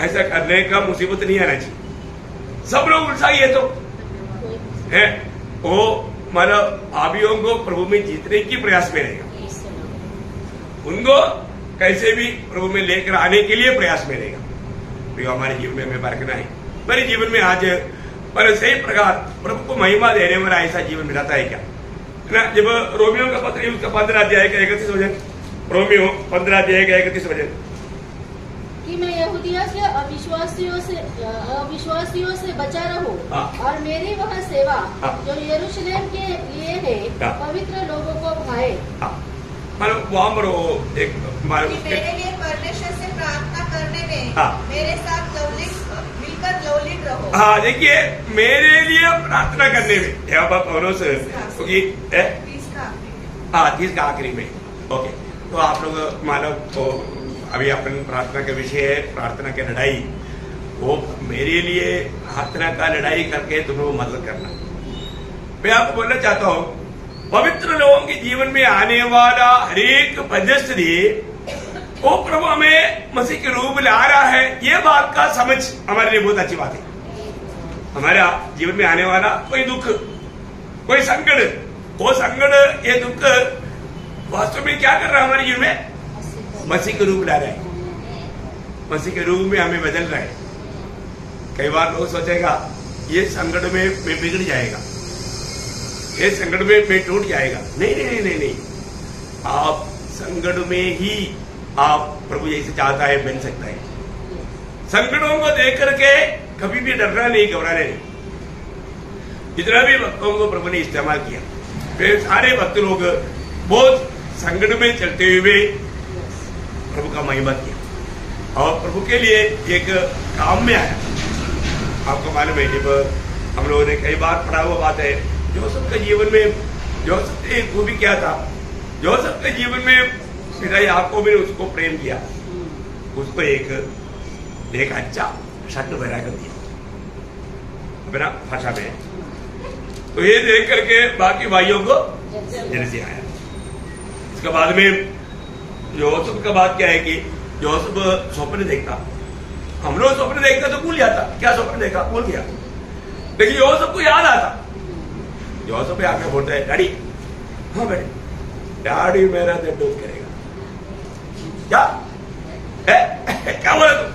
ऐसा करने का मुसीबत नहीं आना चाहिए। सब लोग उत्साही है तो है वो मतलब भाभियों को प्रभु में जीतने की प्रयास में रहेगा, उनको कैसे भी प्रभु में लेकर आने के लिए प्रयास में रहेगा। तो हमारे जीवन में हमें परखना है, मेरे जीवन में आज पर सही प्रकार प्रभु को महिमा देने वाला ऐसा जीवन मिलाता है क्या ना। जब रोमियो का पत्र उसका 15 अध्याय का 31 वचन, रोमियो 15 अध्याय का 31 वचन, कि मैं यहूदिया के अविश्वासियों से बचा रहूं और मेरी वह सेवा जो यरूशलेम के लिए है पवित्र लोगों को भाए। वहाँ पर एक मेरे लिए परमेश्वर से प्रार्थना करने में मेरे साथ मिलकर लवलीन रहो। हाँ देखिए, मेरे लिए प्रार्थना करने में यहाँ पर पौलुस क्योंकि 30 का आखिरी में ओके। तो आप लोग मानो तो अभी अपन प्रार्थना का विषय है, प्रार्थना की लड़ाई। वो मेरे लिए प्रार्थना का लड़ाई करके तुम्हें मदद करना। मैं आपको बोलना चाहता हूँ पवित्र लोगों के जीवन में आने वाला हरेक परिस्थिति वो प्रभु हमें मसीह के रूप ला रहा है, ये बात का समझ हमारे लिए बहुत अच्छी बात है। हमारा जीवन में आने वाला कोई दुख, कोई संकट, वो संकट ये दुख वास्तव में क्या कर रहा है हमारे जीवन में? मसीह के रूप ला रहा है, मसीह के रूप में हमें बदल रहा है। कई बार लोग सोचेगा ये संकट में मैं बिगड़ जाएगा, ये संकट में मैं टूट जाएगा। नहीं नहीं नहीं नहीं, आप संकट में ही आप प्रभु जैसे चाहता है बन सकता है। संकटों को देख करके कभी भी डरना नहीं, घबराना नहीं। जितना भी भक्तों को प्रभु ने इस्तेमाल किया, फिर सारे भक्त लोग बहुत संकट में चलते हुए प्रभु का महिमा किया और प्रभु के लिए एक काम में आया। आपको मालूम है जब हम लोगों ने कई बार पढ़ा हुआ बात है, जोसेफ के जीवन में जोसेफ ने खूबी क्या था, जोसेफ के जीवन में पिता याकूब ने उसको प्रेम किया, उसको एक अच्छा शक्ल बना कर दिया अपना भाषा में। तो ये देख करके बाकी भाइयों को जलसी आया। इसके बाद में जोसेफ का बात क्या है कि जोसेफ स्वप्न देखता, हम लोग स्वप्न देखता तो भूल जाता, क्या स्वप्न देखा भूल गया, लेकिन जोसेफ को याद आता। जोसेफ आके बोलता है डैडी, हाँ बेटे, डैडी मेरा दर्द करेगा क्या? क्या बोला तू?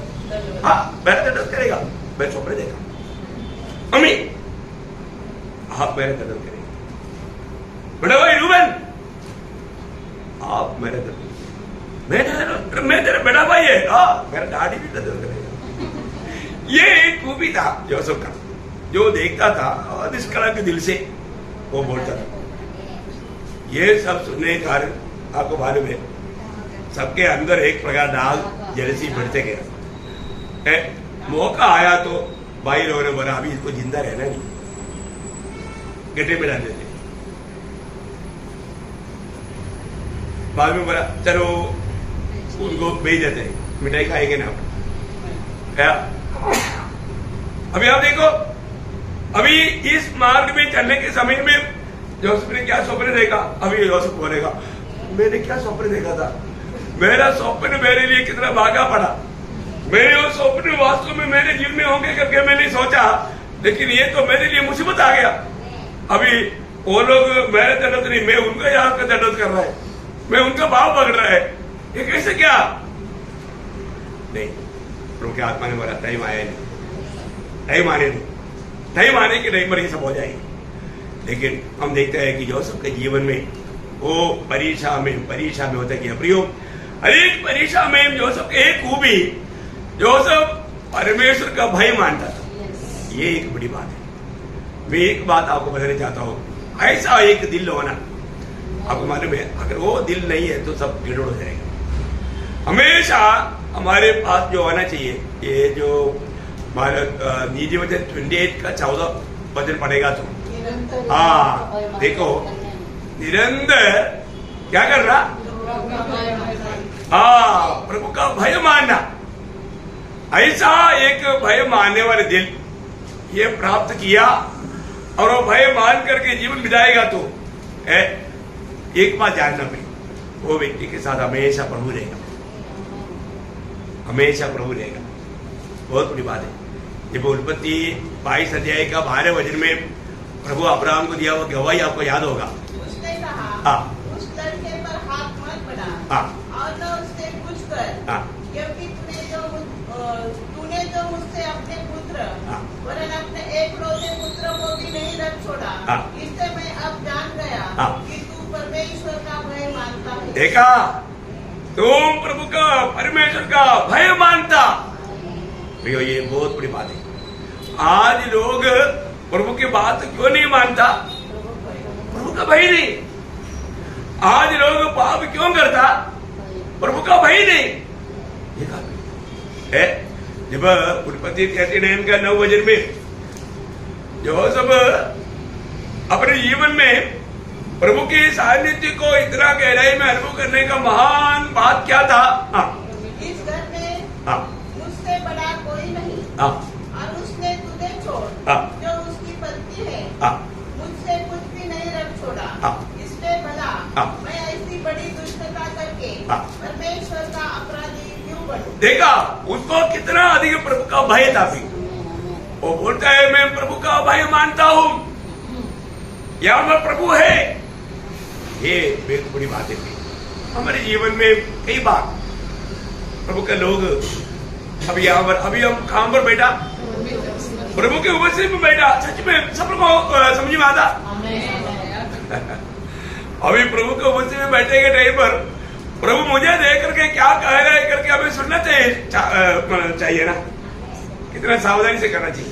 हाँ मेरा कदर करेगा, मैं स्वप्न देखा अम्मी आप मेरे कदर करेंगे। बड़ा भाई रूबन आप मेरे कदर, मैं तेरा बड़ा भाई है, मेरा डैडी भी कदर करेगा। ये एक खूबी था यूसुफ का, जो देखता था और निष्कलंक दिल से वो बोलता था। ये सब सुनने के कारण आपको मालूम है सबके अंदर एक प्रकार दाग जेलसी बढ़ते गया। मौका आया तो भाई लोगों ने बोला अभी इसको जिंदा रहना नहीं, गड्ढे में डाल देते। बाद में बोला चलो उनको भेज देते हैं, मिठाई खाएंगे ना क्या? अभी आप देखो, अभी इस मार्ग में चलने के समय में यूसुफ ने क्या स्वप्न देखा? अभी यूसुफ बोलेगा मैंने क्या स्वप्न देखा था, मेरा स्वप्न मेरे लिए कितना भागा पड़ा, मेरे वो स्वप्न वास्तव में मेरे जीवन में होंगे करके मैंने सोचा, लेकिन ये तो मेरे लिए मुसीबत आ गया। अभी वो लोग मेरे दंडोत नहीं, मैं उनका यहाँ का दंडोत कर रहा है, मैं उनका भाव पकड़ रहा है, ये कैसे क्या? नहीं, प्रभु की आत्मा ने बोला टाइम आया नहीं, टाइम आने दो, टाइम आने के टाइम पर ये सब हो जाएगी। लेकिन हम देखते हैं कि यूसुफ के जीवन में वो परीक्षा में होता क्या प्रियो, हरेक परीक्षा में यूसुफ की एक खूबी, यूसुफ परमेश्वर का भय मानता था। ये एक बड़ी बात है। मैं एक बात आपको बताना चाहता हूँ, ऐसा एक दिल होना, आपको मालूम है अगर वो दिल नहीं है तो सब गड़बड़ हो जाएगा। हमेशा हमारे पास जो होना चाहिए, ये जो हमारा नीति वचन 28 का 14 वचन पड़ेगा तो हाँ देखो निरंतर क्या कर रहा, हाँ प्रभु का भय मानना। ऐसा एक भय मानने वाले दिल ये प्राप्त किया और वो भय मान करके जीवन बिताएगा तो एक बात जानना भाई, वो व्यक्ति के साथ हमेशा प्रभु रहेगा, हमेशा प्रभु रहेगा। बहुत बड़ी बात है। जब उत्पत्ति 22 अध्याय का 12 वचन में प्रभु अब्राहम को दिया हुआ गवाही आपको याद होगा। उसने कहा हाँ उस लड़के पर हाथ मत बढ़ा हाँ और न उससे कुछ कर, हाँ क्योंकि तूने जो मुझसे अपने पुत्र हाँ वरन अपने एकलौते पुत्र को भी नहीं रख छोड़ा, हाँ इससे मैं अब जान गया हाँ कि तू परमेश्वर का भय मानता है। देखा, तुम प्रभु का परमेश्वर का भय मानता। भैया ये बहुत बड़ी बात है। आज लोग प्रभु की बात क्यों नहीं मानता? प्रभु का भय नहीं। आज लोग पाप क्यों करता? प्रभु का भय नहीं। है जब उत्पत्ति 39 का 9 वचन में जो सब अपने जीवन में प्रभु के सानिध्य को इतना गहराई में अनुभव करने का महान बात क्या था? इस घर में हाँ मुझसे बड़ा कोई नहीं हाँ और उसने तुझे छोड़ हाँ जो उसकी पत्नी है हाँ मुझसे कुछ भी नहीं रख छोड़ा, हाँ इसलिए भला हाँ मैं ऐसी बड़ी दुष्टता करके हाँ परमेश्वर का अपराधी क्यों बनूं? देखा उसको कितना अधिक प्रभु का भय था। वो बोलता है मैं प्रभु का भय मानता हूँ, यहाँ पर प्रभु है। ये बहुत बड़ी बात है। हमारे जीवन में कई बार प्रभु के लोग अभी यहाँ पर, अभी हम कहाँ पर बैठा, प्रभु के उपस्थिति में बैठा, सच में सब को समझ में आता। अभी प्रभु के उपस्थिति में बैठे के टाइम पर प्रभु मुझे देख करके क्या कह रहे हैं करके हमें सुनना चाहिए ना, कितना सावधानी से करना चाहिए।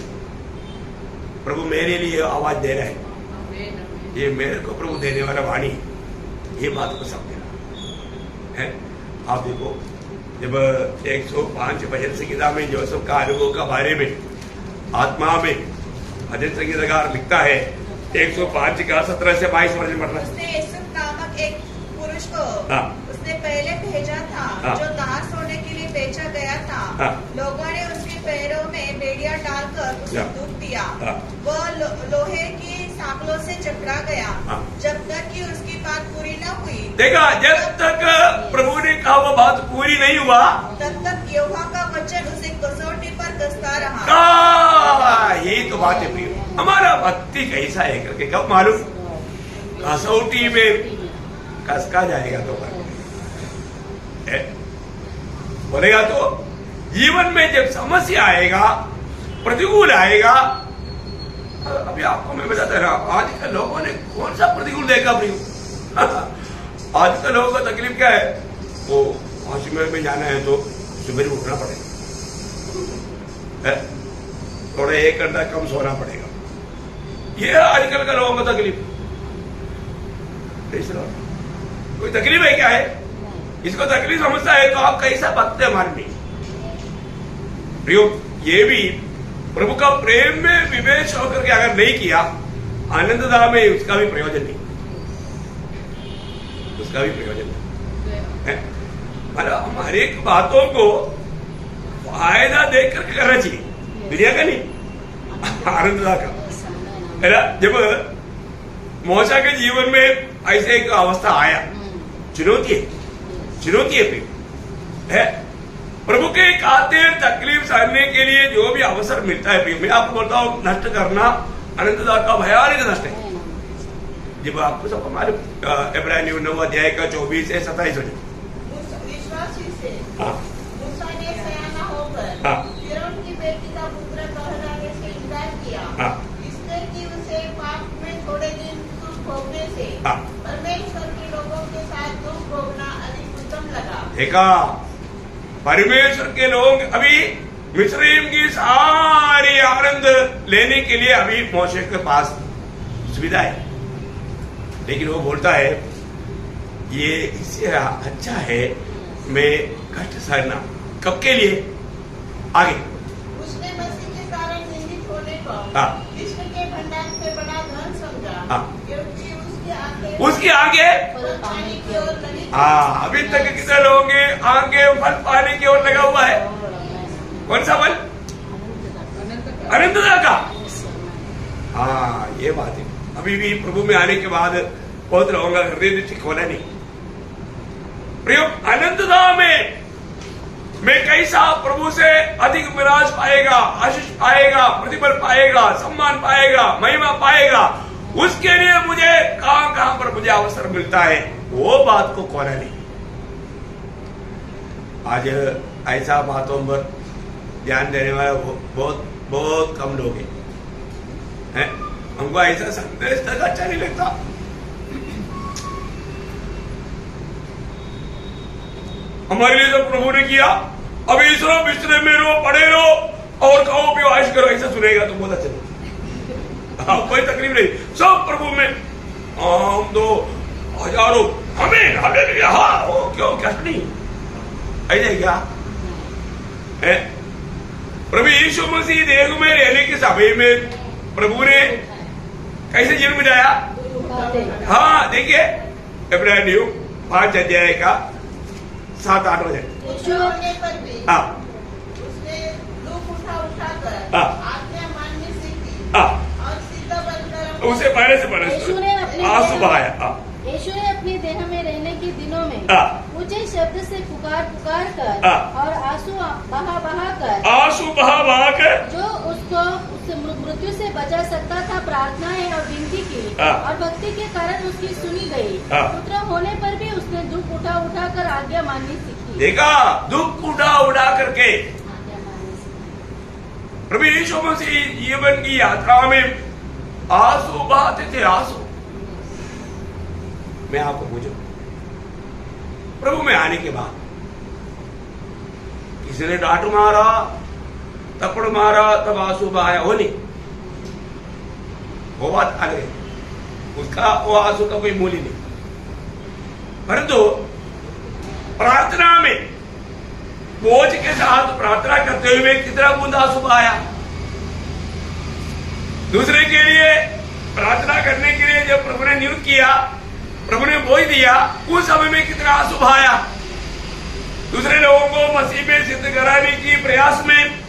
प्रभु मेरे लिए आवाज दे रहा है, ये मेरे को प्रभु देने वाला वाणी, ये बात को समझना है। आप देखो जब 105 भजन संगीता में यूसुफ का अनुभव का बारे में आत्मा में भजन संगीतकार लिखता है, 105 का 17 से 22 वर्ष पढ़ रहा है। उसने यूसुफ नामक एक पुरुष को उसने पहले भेजा था जो दार सोने के लिए बेचा गया था। लोगों ने उसके पैरों में बेड़िया डालकर उसे दूध दिया। वो लोहे की सांकलों से जकड़ा गया जब तक कि उसकी बात पूरी न हुई। देखा, जब तक प्रभु ने कहा वो बात पूरी नहीं हुआ तब तक यहोवा का वचन उसे कसौटी पर कसता रहा। यही तो बात है प्रिय, हमारा भक्ति कैसा है करके कब मालूम? कसौटी में कसका जाएगा तो बोलेगा तो जीवन में जब समस्या आएगा, प्रतिकूल आएगा, अभी आपको मैं बताता रहा, आजकल लोगों ने कौन सा प्रतिकूल देखा अपनी आजकल लोगों का तकलीफ क्या है, वो हॉस्पिटल में जाना है तो सुबह उठना पड़ेगा, थोड़ा 1 घंटा कम सोना पड़ेगा। ये आजकल का लोगों का तकलीफ। कोई तकलीफ है क्या है? इसको तकलीफ समझता है तो आप कैसा भक्त मारनी। ये भी प्रभु का प्रेम में विवेश होकर के अगर नहीं किया, आनंददा में उसका भी प्रयोजन नहीं, उसका भी प्रयोजन नहीं। मतलब हमारे बातों को फायदा देकर करना चाहिए, दुनिया का नहीं, आनंददा का है ना। जब मोशा के जीवन में ऐसे एक अवस्था आया, चुनौती है है प्रभु के खातिर तकलीफ सहने के लिए जो भी अवसर मिलता है, मैं आपको बोलता हूँ, नष्ट करना अनंतदा का भयानक नष्ट है। जब आपको सब हमारे इब्रानियों 9 अध्याय का 24 से 27 विश्वासी से हाँ मूसा ने सयाना होकर हाँ फिरौन की बेटी का पुत्र कहलाने से इनकार किया, हाँ इसलिए कि उसे पाप में थोड़े दिन दुख भोगने से हाँ परमेश्वर के लोगों के साथ दुख भोगना अधिक उत्तम लगा। देखा, परमेश्वर के लोग अभी मिस्रईम की सारी आनंद लेने के लिए अभी मोशे के पास सुविधा है, लेकिन वो बोलता है ये इससे अच्छा है मैं कष्ट सहना। कब के लिए? आगे उसने मसीह के कारण निंदित होने को हाँ विश्व के भंडार से बड़ा धन समझा, हाँ क्योंकि उसकी आगे फल पाने की ओर लगी। हाँ, अभी तक कितने लोगों के आगे फल पाने की ओर लगा हुआ है। कौन सा फल? अनंतता का। हाँ, ये बात है। अभी भी प्रभु में आने के बाद बहुत लोगों का हृदय ठीक होना नहीं। प्रयोग अनंतता में मैं कैसा प्रभु से अधिक विराज पाएगा, आशीष पाएगा, प्रतिफल पाएगा, सम्मान पाएगा, महिमा पाएगा, उसके लिए मुझे कहां पर मुझे अवसर मिलता है, वो बात को खोना नहीं। आज ऐसा बातों पर ध्यान देने वाला बहुत बहुत कम लोग हैं। हमको ऐसा संदेश तक अच्छा नहीं लगता। हमारे लिए जो प्रभु ने किया, अभी इसरो बिस्तरे में रो, पड़े रहो और खाओ पियो ऐश करो, ऐसा सुनेगा तो बहुत अच्छा नहीं। हाँ, कोई तकलीफ नहीं, सब प्रभु में हम दो हजारों हमें हालेलुया, हाँ वो क्यों कष्ट नहीं, ऐसे क्या है? प्रभु यीशु मसीह देह में रहने के समय में प्रभु ने कैसे जन्म दिया? हाँ देखिए, इब्रानियों 5 अध्याय का 7-8 बजे। पर भी हाँ उसने दुख उठा कर हाँ आज्ञा माननी सीखी हाँ, और सीधा बनकर उसे पहले से यीशु ने अपने आंसू बहाया। हाँ यीशु ने अपने देह में रहने के दिनों में हाँ ऊंचे शब्द से पुकार कर हाँ और आंसू बहा कर जो उसको उससे मृत्यु से बचा सकता था प्रार्थनाएं और विनती की हाँ। और भक्ति के कारण उसकी सुनी गई। हाँ। पुत्र होने पर भी उसने दुख उठा कर आज्ञा माननी सीखी। देखा, दुख उठा करके आज्ञा माननी सीखी। प्रभु यीशु मसीह जीवन की यात्रा में आंसू बहाते थे। आंसू, मैं आपको पूछूं, प्रभु में आने के बाद किसी ने डांट मारा, थप्पड़ मारा, तब आंसू बहाया? हो नहीं, वो बात अलग है, उसका वो आंसू का कोई मूल्य नहीं। परंतु प्रार्थना में बोझ के साथ प्रार्थना करते हुए कितना बूंद आंसू बहाया? दूसरे के लिए प्रार्थना करने के लिए जब प्रभु ने नियुक्त किया, प्रभु ने बोझ दिया, उस समय में कितना आंसू बहाया? दूसरे लोगों को मसीह में सिद्ध कराने की प्रयास में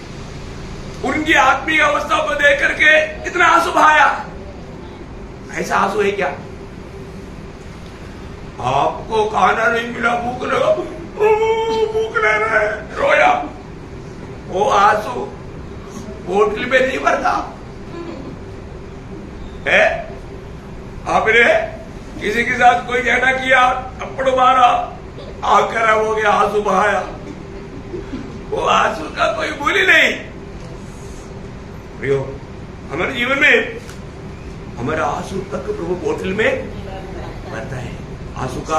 उनकी आत्मिक अवस्था को देख करके कितना आंसू बहाया? ऐसा आंसू है क्या? आपको खाना नहीं मिला, भूख लगा, भूख लग रहा है, रोया, वो आंसू बोतल में नहीं भरता है। आपने किसी के साथ कोई झगड़ा किया, थप्पड़ मारा, आग खराब हो गया, आंसू बहाया, वो आंसू का कोई मूल्य नहीं। प्रियो, हमारे जीवन में हमारा आंसू तक प्रभु बोतल में भरता है। आंसू का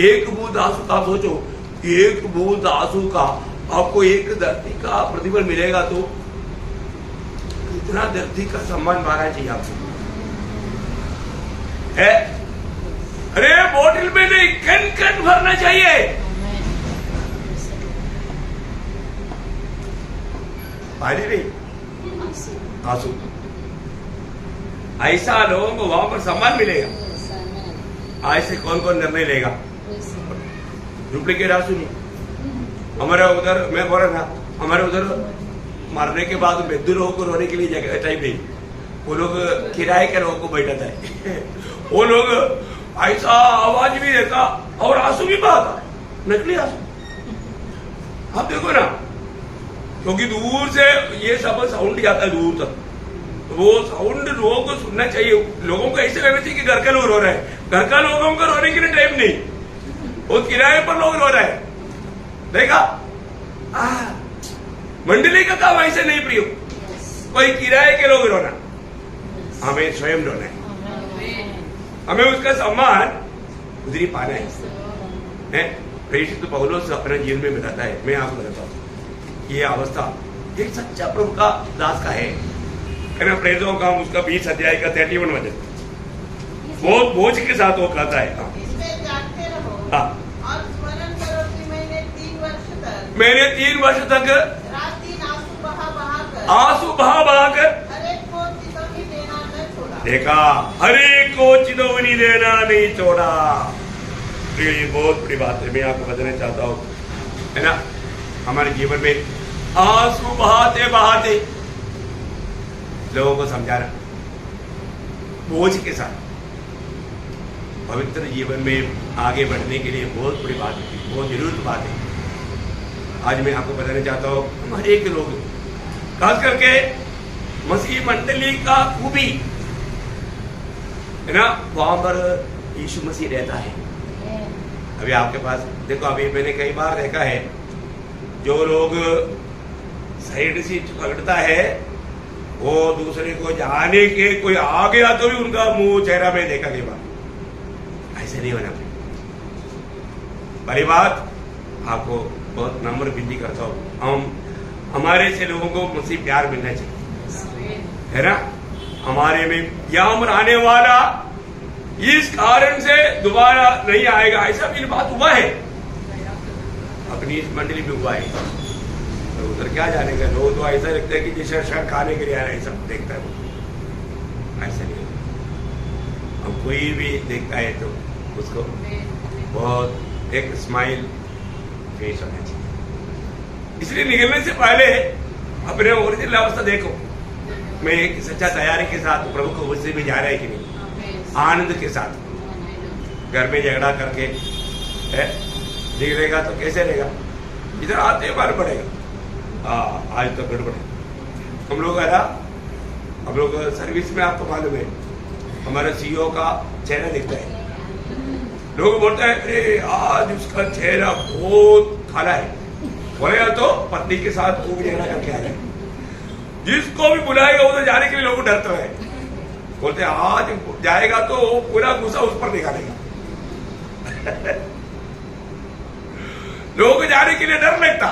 एक बूंद आंसू का सोचो, एक बूंद आंसू का आपको एक धरती का प्रतिफल मिलेगा तो कितना धरती का सम्मान माना चाहिए आपको है। अरे बोतल में नहीं, कण कण भरना चाहिए। पानी नहीं, आंसू। ऐसा लोगों को वहां पर सम्मान मिलेगा। ऐसे कौन कौन निर्णय लेगा? डुप्लीकेट आंसू नहीं। हमारे उधर मैं बोल रहा था, हमारे उधर मरने के बाद मृत्यु लोगों को रोने के लिए जगह टाइम नहीं। वो लोग किराए के लोगों को बैठाता है। वो लोग ऐसा आवाज भी देता और आंसू भी बहाता, नकली आंसू। आप देखो ना, क्योंकि दूर से ये सब साउंड जाता है दूर तक, तो वो साउंड लोगों को सुनना चाहिए। लोगों को ऐसे लगना चाहिए कि घर का लोग रो रहे हैं। घर का लोगों को रोने के लिए टाइम नहीं, वो किराए पर लोग रो रहे हैं। देखा, मंडली का काम ऐसे नहीं प्रियो। कोई किराए के लोग रोना, हमें स्वयं रोना है। हमें उसका सम्मान उधरी पाना है। प्रेषित पौलुस अपने जीवन में बताता है, मैं आपको बताता हूँ, ये अवस्था एक सच्चा प्रभु का दास का है ना। प्रेरितों का उसका 20 अध्याय का 31 वचन बहुत बोझ के साथ वो कहता है। इसमें जागते रहो और स्मरण करो कि मैंने 3 वर्ष तक रात दिन आंसू बहा कर हरेक को चितौनी देना न छोड़ा। देखा, हरेक को चितौनी देना नहीं छोड़ा। तो ये बहुत बड़ी बात है, मैं आपको बताना चाहता हूँ, है ना। हमारे जीवन में आंसू बहाते बहाते लोगों को समझाना बोझ के साथ पवित्र जीवन में आगे बढ़ने के लिए बहुत बड़ी बात है, बहुत जरूरत बात है। आज मैं आपको बताना चाहता हूँ, हम हर एक लोग, खास करके मसीह मंडली का खूबी है ना, वहां पर यीशु मसीह रहता है। अभी आपके पास देखो, अभी मैंने कई बार देखा है, जो लोग साइड से पकड़ता है वो दूसरे को जाने के कोई आ गया तो भी उनका मुंह चेहरा में देखा के बाद ऐसे नहीं होना। पहली बात, आपको बहुत नम्र विनती करता हूँ, हमारे से लोगों को मुझसे प्यार मिलना चाहिए, है ना। हमारे में यहाँ आने वाला इस कारण से दोबारा नहीं आएगा, ऐसा भी बात हुआ है, अपनी इस मंडली में हुआ है। तो उधर क्या जाने का, लोग तो ऐसा लगता है कि जैसे शहर खाने के लिए आ रहे हैं, सब देखता है वो, ऐसा नहीं होता। अब कोई भी देखता है तो उसको बहुत एक स्माइल फेस होना चाहिए। इसलिए निकलने से पहले अपने ओरिजिनल अवस्था देखो, मैं एक सच्चा तैयारी के साथ प्रभु को मुझसे भी जा रहा है कि नहीं, आनंद के साथ। घर में झगड़ा करके निकलेगा तो कैसे रहेगा, इधर आते बार पड़ेगा। आज तो गड़बड़ है। हम लोग है ना, हम लोग सर्विस में आपको मालूम है, हमारे सीईओ का चेहरा दिखता है। लोग बोलते हैं अरे आज उसका चेहरा बहुत काला है, बोलेगा तो पत्नी के साथ खूब झगड़ा करके आ जाए। जिसको भी बुलाएगा उधर जाने के लिए लोग डरते हैं, बोलते आज जाएगा तो पूरा गुस्सा उस पर निकालेगा। लोगों को जाने के लिए डर लगता।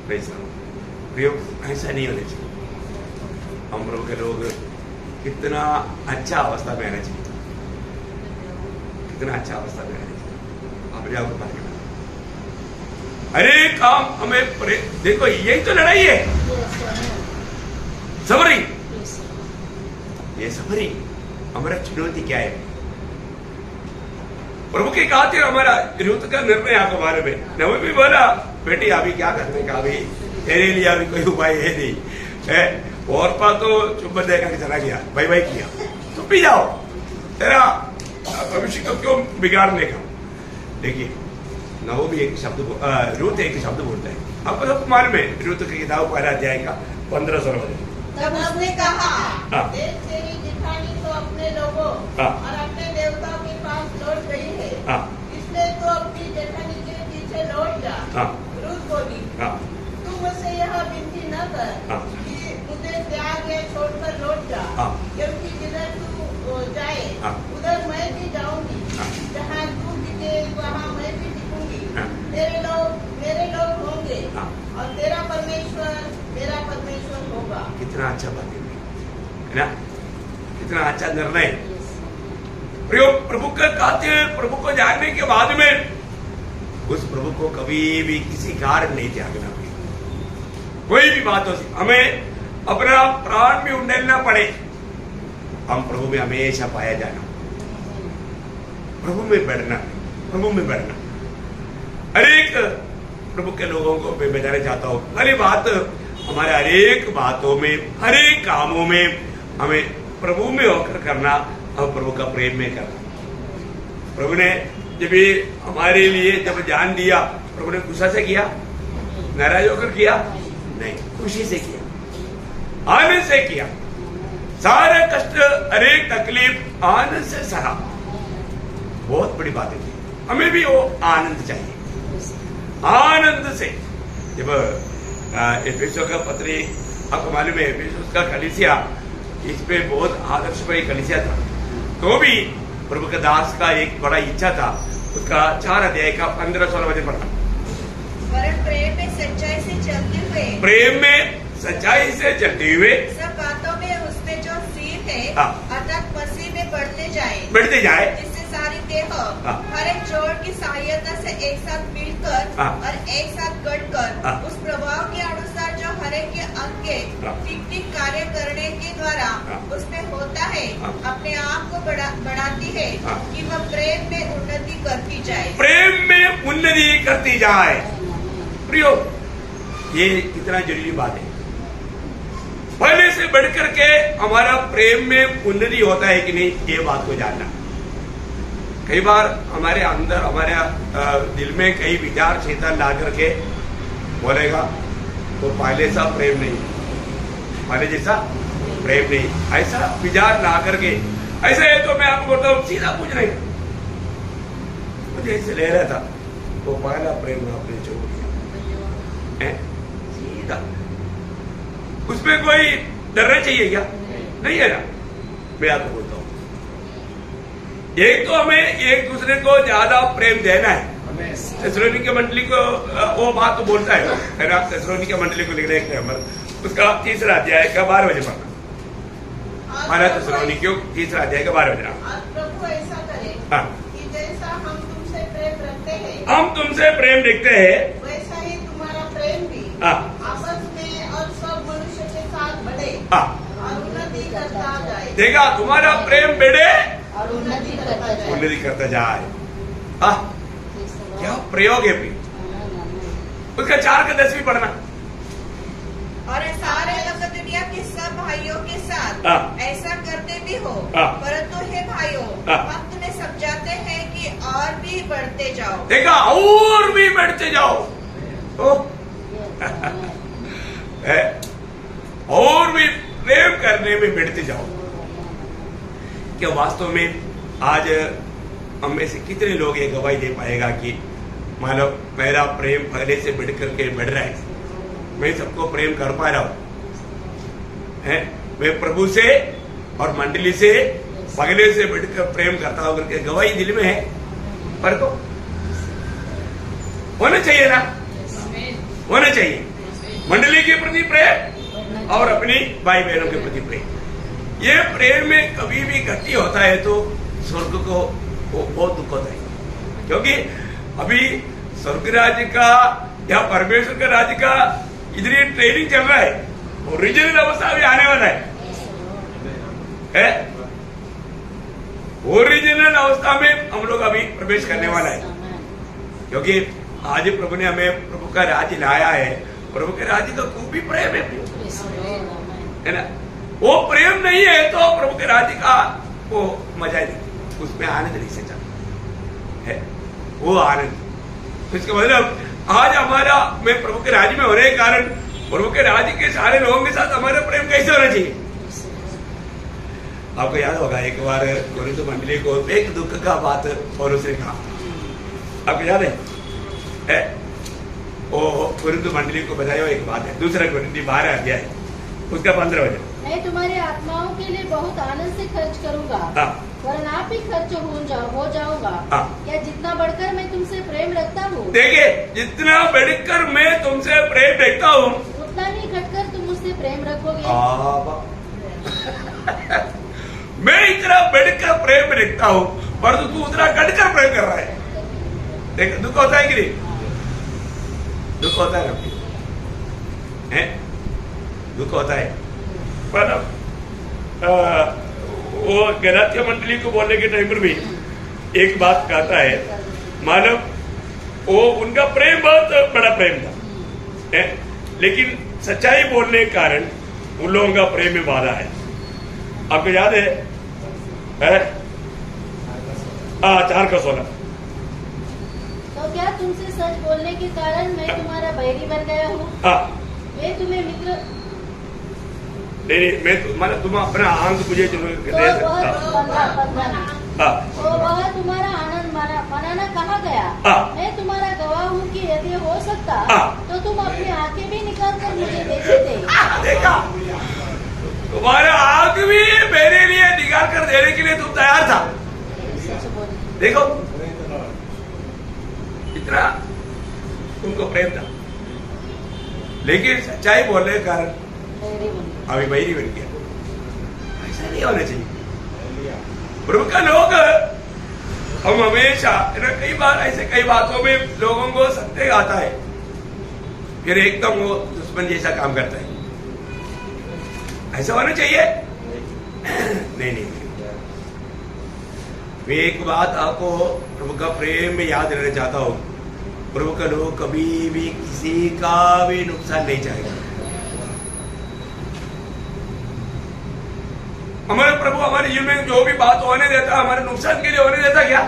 ऐसा नहीं होना चाहिए। हम लोग के लोग कितना अच्छा अवस्था में रहना चाहिए, कितना अच्छा अवस्था में रहना चाहिए। अपने आप को बात करना, अरे काम हमें देखो, यही तो लड़ाई है, सबरी। ये सबरी हमारा चुनौती क्या है? प्रभु के खातिर हमारा रुत का निर्णय आपको बारे में नवी भी बोला, बेटी अभी क्या करने का, अभी तेरे लिए अभी कोई उपाय है नहीं है। और पा तो चुप देकर के चला गया, भाई भाई किया, चुप ही जाओ, तेरा भविष्य को क्यों बिगाड़ने का। देखिए नवो भी एक शब्द, रुत एक शब्द बोलता है, आपको सब मालूम है। रुत की किताब पहला अध्याय का 15 तब उसने कहा, देख तेरी जिठानी तो अपने लोगों और अपने देवताओं के पास लौट गई है, इसलिए तो अपनी जेठानी के पीछे लौट जा। रुत बोली, ना, कितना अच्छा निर्णय। प्रभु का कहते हैं, प्रभु को जानने के बाद में उस प्रभु को कभी भी किसी कारण नहीं त्यागना। कोई भी बात हो, हमें अपना प्राण भी उंडेलना पड़े, हम प्रभु में हमेशा पाया जाना, प्रभु में बढ़ना, प्रभु में बढ़ना। हर एक प्रभु के लोगों को मैं बताना चाहता हूँ, पहली बात हमारे हर एक बातों में, हर एक कामों में हमें प्रभु में होकर करना और प्रभु का प्रेम में करना। प्रभु ने जब ये हमारे लिए जब जान दिया, प्रभु ने गुस्सा से किया, नाराज होकर किया? नहीं, खुशी से किया, आनंद से किया। सारे कष्ट, अनेक तकलीफ आनंद से सहा। बहुत बड़ी बात है, हमें भी वो आनंद चाहिए, आनंद से। जब एफेसों का पत्री, आपको मालूम है एफेसों का कलीसिया, इस पे बहुत आदर्शमय कलीसिया था, तो भी प्रभु के दास का एक बड़ा इच्छा था, उसका 4 अध्याय का 15-16 वचन पढ़ना। वरन प्रेम में सच्चाई से चलते हुए, प्रेम में सच्चाई से चलते हुए सब बातों में उसमें जो सिर है अर्थात मसीह में बढ़ते जाए, जिससे सारी देह हर एक जोड़ की सहायता से एक साथ मिलकर और एक साथ गढ़कर उस प्रभाव के अनुसार जो हर एक के अंग के ठीक ठीक कार्य करने के द्वारा उसमें होता है, अपने आप को बढ़ाती है कि वह प्रेम में उन्नति करती जाए। प्रेम में उन्नति करती जाए। प्रियो, ये कितना जरूरी बात है। पहले से बढ़कर के हमारा प्रेम में उन्नति होता है कि नहीं, ये बात को जानना। कई बार हमारे अंदर, हमारे दिल में कई विचार शैतान ला करके बोलेगा तो पहले सा प्रेम नहीं, पहले जैसा प्रेम नहीं, ऐसा विचार ला करके। ऐसा है तो मैं आपको बोलता हूँ, सीधा पूछ रहे मुझे ऐसे ले रहा था तो पहला प्रेम आपने छोड़ दिया, सीधा। उसमें कोई डरना चाहिए क्या? नहीं है ना। मैं आपको बोलता हूँ, एक तो हमें एक दूसरे को ज्यादा प्रेम देना है। थिस्सलुनीके मंडली को वो बात तो बोलता है, अगर आप थिस्सलुनीके मंडली को लिख रहे हैं नंबर, उसका 3 अध्याय का 12 बजे पढ़ना। हमारा थिस्सलुनीके 3 अध्याय का 12 बजे। प्रभु ऐसा करे कि जैसा हम तुमसे प्रेम रखते हैं, हम तुमसे प्रेम रखते हैं, वैसा ही तुम्हारा प्रेम भी आपस में और सब मनुष्य के साथ बढ़े और उन्नति करता जाए। देखा, तुम्हारा प्रेम बढ़े और उन्नति करता जाए, उन्नति करता जाए। क्या प्रयोग है भी। उसका 4 का 10 भी पढ़ना। और सारे लोग दुनिया के सब भाइयों के साथ ऐसा करते भी हो, परंतु हे भाइयों, हम तुम्हें समझाते हैं कि और भी बढ़ते जाओ। देखा, और भी बढ़ते जाओ, और भी प्रेम करने में बढ़ते जाओ। क्या वास्तव में आज हम में से कितने लोग ये गवाही दे पाएगा कि मानो मेरा प्रेम पहले से बढ़ करके बढ़ रहा है, मैं सबको प्रेम कर पा रहा हूं, मैं प्रभु से और मंडली से पहले से बढ़कर प्रेम करता हूं करके गवाही दिल में है। पर तो होना चाहिए ना, होना चाहिए। मंडली के प्रति प्रेम और अपनी भाई बहनों के प्रति प्रेम। ये प्रेम में कभी भी गति होता है तो स्वर्ग को बहुत दुख होता है, क्योंकि अभी स्वर्ग राज्य का या परमेश्वर का राज्य का इधर ट्रेनिंग चल रहा है, ओरिजिनल अवस्था भी आने वाला है। ओरिजिनल अवस्था में हम लोग अभी प्रवेश करने वाला है, क्योंकि आज प्रभु ने हमें प्रभु का राज्य लाया है। प्रभु के राज्य का खूब भी प्रेम है ना। वो प्रेम नहीं है तो प्रभु के राज्य का वो मजा नहीं, उसमें आनंद नहीं सचा है, वो आनंद। इसका मतलब आज हमारा मैं प्रभु के राज्य में होने के कारण प्रभु के राज्य के सारे लोगों के साथ हमारा प्रेम कैसे होना चाहिए। आपको याद होगा एक बार कोरिन्थ मंडली को एक दुख का बात पौलुस ने कहा, आपको याद है? वो कोरिन्थ मंडली को बताया एक बात है, 2 कोरिन्थी 12 अध्याय उसका 15 वचन। मैं तुम्हारे आत्माओं के लिए बहुत आनंद से खर्च करूंगा, वरन आप ही खर्च हो जाऊंगा। क्या जितना बढ़कर मैं तुमसे प्रेम रखता हूँ, देखिए जितना बढ़कर मैं तुमसे प्रेम रखता हूँ, उतना ही घटकर तुम मुझसे प्रेम रखोगे। मैं इतना बढ़कर प्रेम रखता हूं पर तू उतना कटकर प्रेम कर रहा है। देख दुख होता है कि नहीं? दुख होता है ना, दुख होता है। पर वो गलातिया मंडली को बोलने के टाइम पर भी एक बात कहता है, मानव वो उनका प्रेम बहुत बड़ा प्रेम था, लेकिन सच्चाई बोलने के कारण उन लोगों का प्रेम में बाधा है। आपको याद है 4:16। तो क्या तुमसे सच बोलने के कारण मैं तुम्हारा बैरी बन गया हूँ? मैं तुम्हें मित्र नहीं, मैं तुम अपना आनंद मुझे जो दे तो वह तुम्हारा आनंद मनाना कहा गया। मैं तुम्हारा गवाह हूँ कि यदि हो सकता तो तुम अपनी आंखें भी निकाल कर मुझे देते थे। देखा, तुम्हारा आंख भी मेरे लिए निकाल कर देने के लिए तुम तैयार था। देखो इतना तुमको प्रेम था, लेकिन सच्चाई बोलने के कारण अभी बैरी बन गया। ऐसा नहीं होना चाहिए। प्रभु का लोग हम हमेशा कई बार ऐसे कई बातों में लोगों को सत्य आता है, फिर एकदम वो दुश्मन जैसा काम करता है। ऐसा होना चाहिए? नहीं। मैं एक बात आपको प्रभु का प्रेम में याद रहना चाहता हूं, प्रभु का लोग कभी भी किसी का भी नुकसान नहीं चाहेगा। हमारे प्रभु हमारे जीवन में जो भी बात होने देता, हमारे नुकसान के लिए होने देता क्या?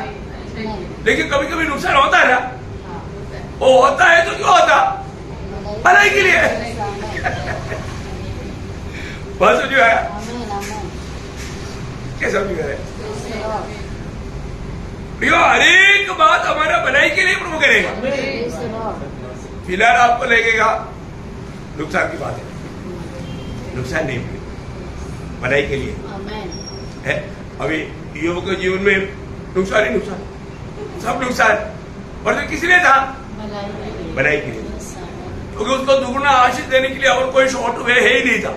लेकिन कभी कभी नुकसान होता है ना, वो होता है तो क्यों होता? भलाई के लिए। बस जो है क्या समझ गए? हर एक बात हमारा भलाई के लिए प्रभु करेगा। फिलहाल आपको लगेगा नुकसान की बात है, नुकसान नहीं, भलाई के लिए है। अभी युवक के जीवन में नुकसान ही नुकसान, सब नुकसान, और तो किस लिए था? भलाई के लिए, क्योंकि उसको दुगुना आशीष देने के लिए और कोई शॉर्ट वे है ही नहीं था।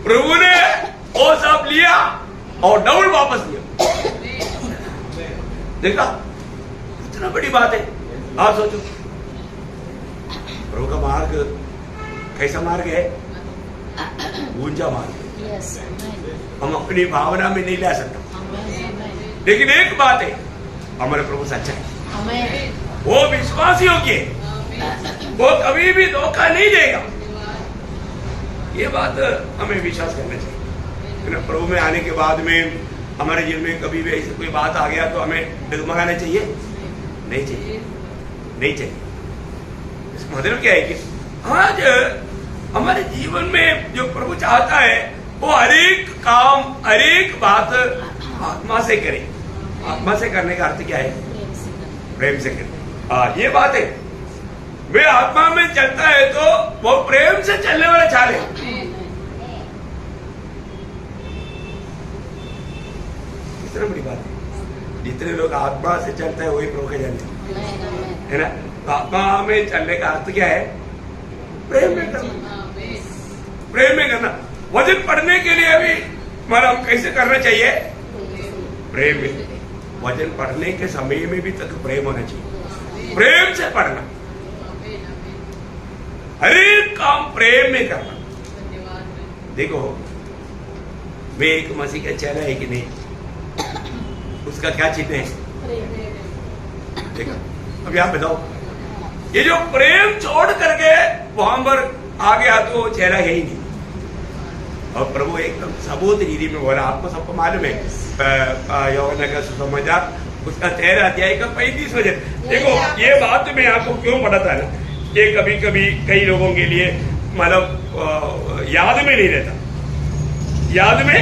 प्रभु ने वो सब लिया और डबल वापस लिया। देखा कितना बड़ी बात है। आप सोचो प्रभु का मार्ग कैसा मार्ग है? ऊंचा मार्ग। हम अपनी भावना में नहीं ला सकते, लेकिन एक बात है, हमारे प्रभु सच्चा है, वो विश्वास योग्य है, वो कभी भी धोखा नहीं देगा। ये बात हमें विश्वास करना चाहिए। प्रभु में आने के बाद में हमारे जीवन में कभी भी ऐसी कोई बात आ गया तो हमें डगमगाना चाहिए? नहीं चाहिए, नहीं चाहिए। इसका मतलब क्या है कि आज हमारे जीवन में जो प्रभु चाहता है वो हर एक काम, हर एक बात आत्मा से करे। आत्मा से करने का अर्थ क्या है? प्रेम से करे। ये बात है, वे आत्मा में चलता है तो वो प्रेम से चलने वाला चाल है। कितना बड़ी बात है। जितने लोग आत्मा से चलता है वही प्रभु के जानते है ना। तो आत्मा में चलने का अर्थ क्या है? प्रेम में करना, प्रेम में करना। वचन पढ़ने के लिए भी हमारा हम कैसे करना चाहिए? प्रेम में। वचन पढ़ने के समय में भी तक प्रेम होना चाहिए, प्रेम से पढ़ना, हर एक काम प्रेम में करना। देखो वे एक मसीह का चेहरा है कि नहीं, उसका क्या चिन्ह है? देखो अभी आप बताओ, ये जो प्रेम छोड़ करके वहां पर आ गया तो चेहरा है ही नहीं। और प्रभु एकदम सबूत रीति में बोला, आपको सबको मालूम है यूहन्ना का सुसमाचार उसका 13 अध्याय का 35 वचन। देखो ये बात मैं आपको क्यों बताता है ना, ये कभी कभी कई लोगों के लिए मतलब याद में नहीं रहता, याद में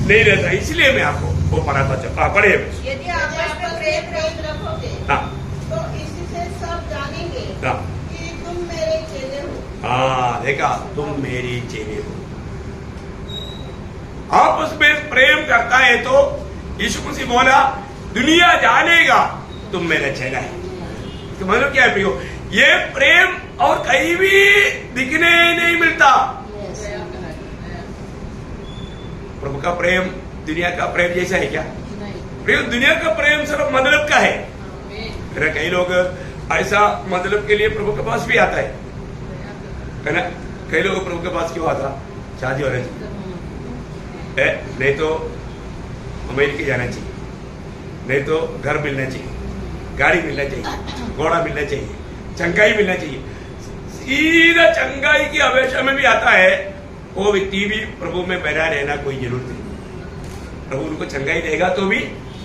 नहीं रहता, इसलिए मैं आपको वो पढ़ाता पढ़े। यदि आपस में प्रेम रखोगे तो इसी से सब जानेंगे कि तुम मेरे चेले हो। हाँ देखा, तुम मेरी चेले हो। आपस में प्रेम करता है तो यीशु मसीह बोला दुनिया जानेगा तुम मेरा चेला है। तो मतलब क्या है प्रियो, ये प्रेम और कहीं भी दिखने नहीं मिलता। प्रभु का प्रेम दुनिया का प्रेम जैसा है क्या? नहीं। प्रेम दुनिया का प्रेम सिर्फ मतलब का है। मेरा कई लोग ऐसा मतलब के लिए प्रभु के पास भी आता है ना? कई लोग प्रभु के पास क्यों आता? शादी होना चाहिए, नहीं तो अमेरिका जाना चाहिए, नहीं तो घर मिलना चाहिए, गाड़ी मिलना चाहिए, घोड़ा मिलना चाहिए, चंगाई मिलना चाहिए। सीधा चंगाई की अपेक्षा में भी आता है। वो व्यक्ति भी प्रभु में बना रहना कोई जरूरत नहीं। प्रभु उनको चंगाई देगा तो भी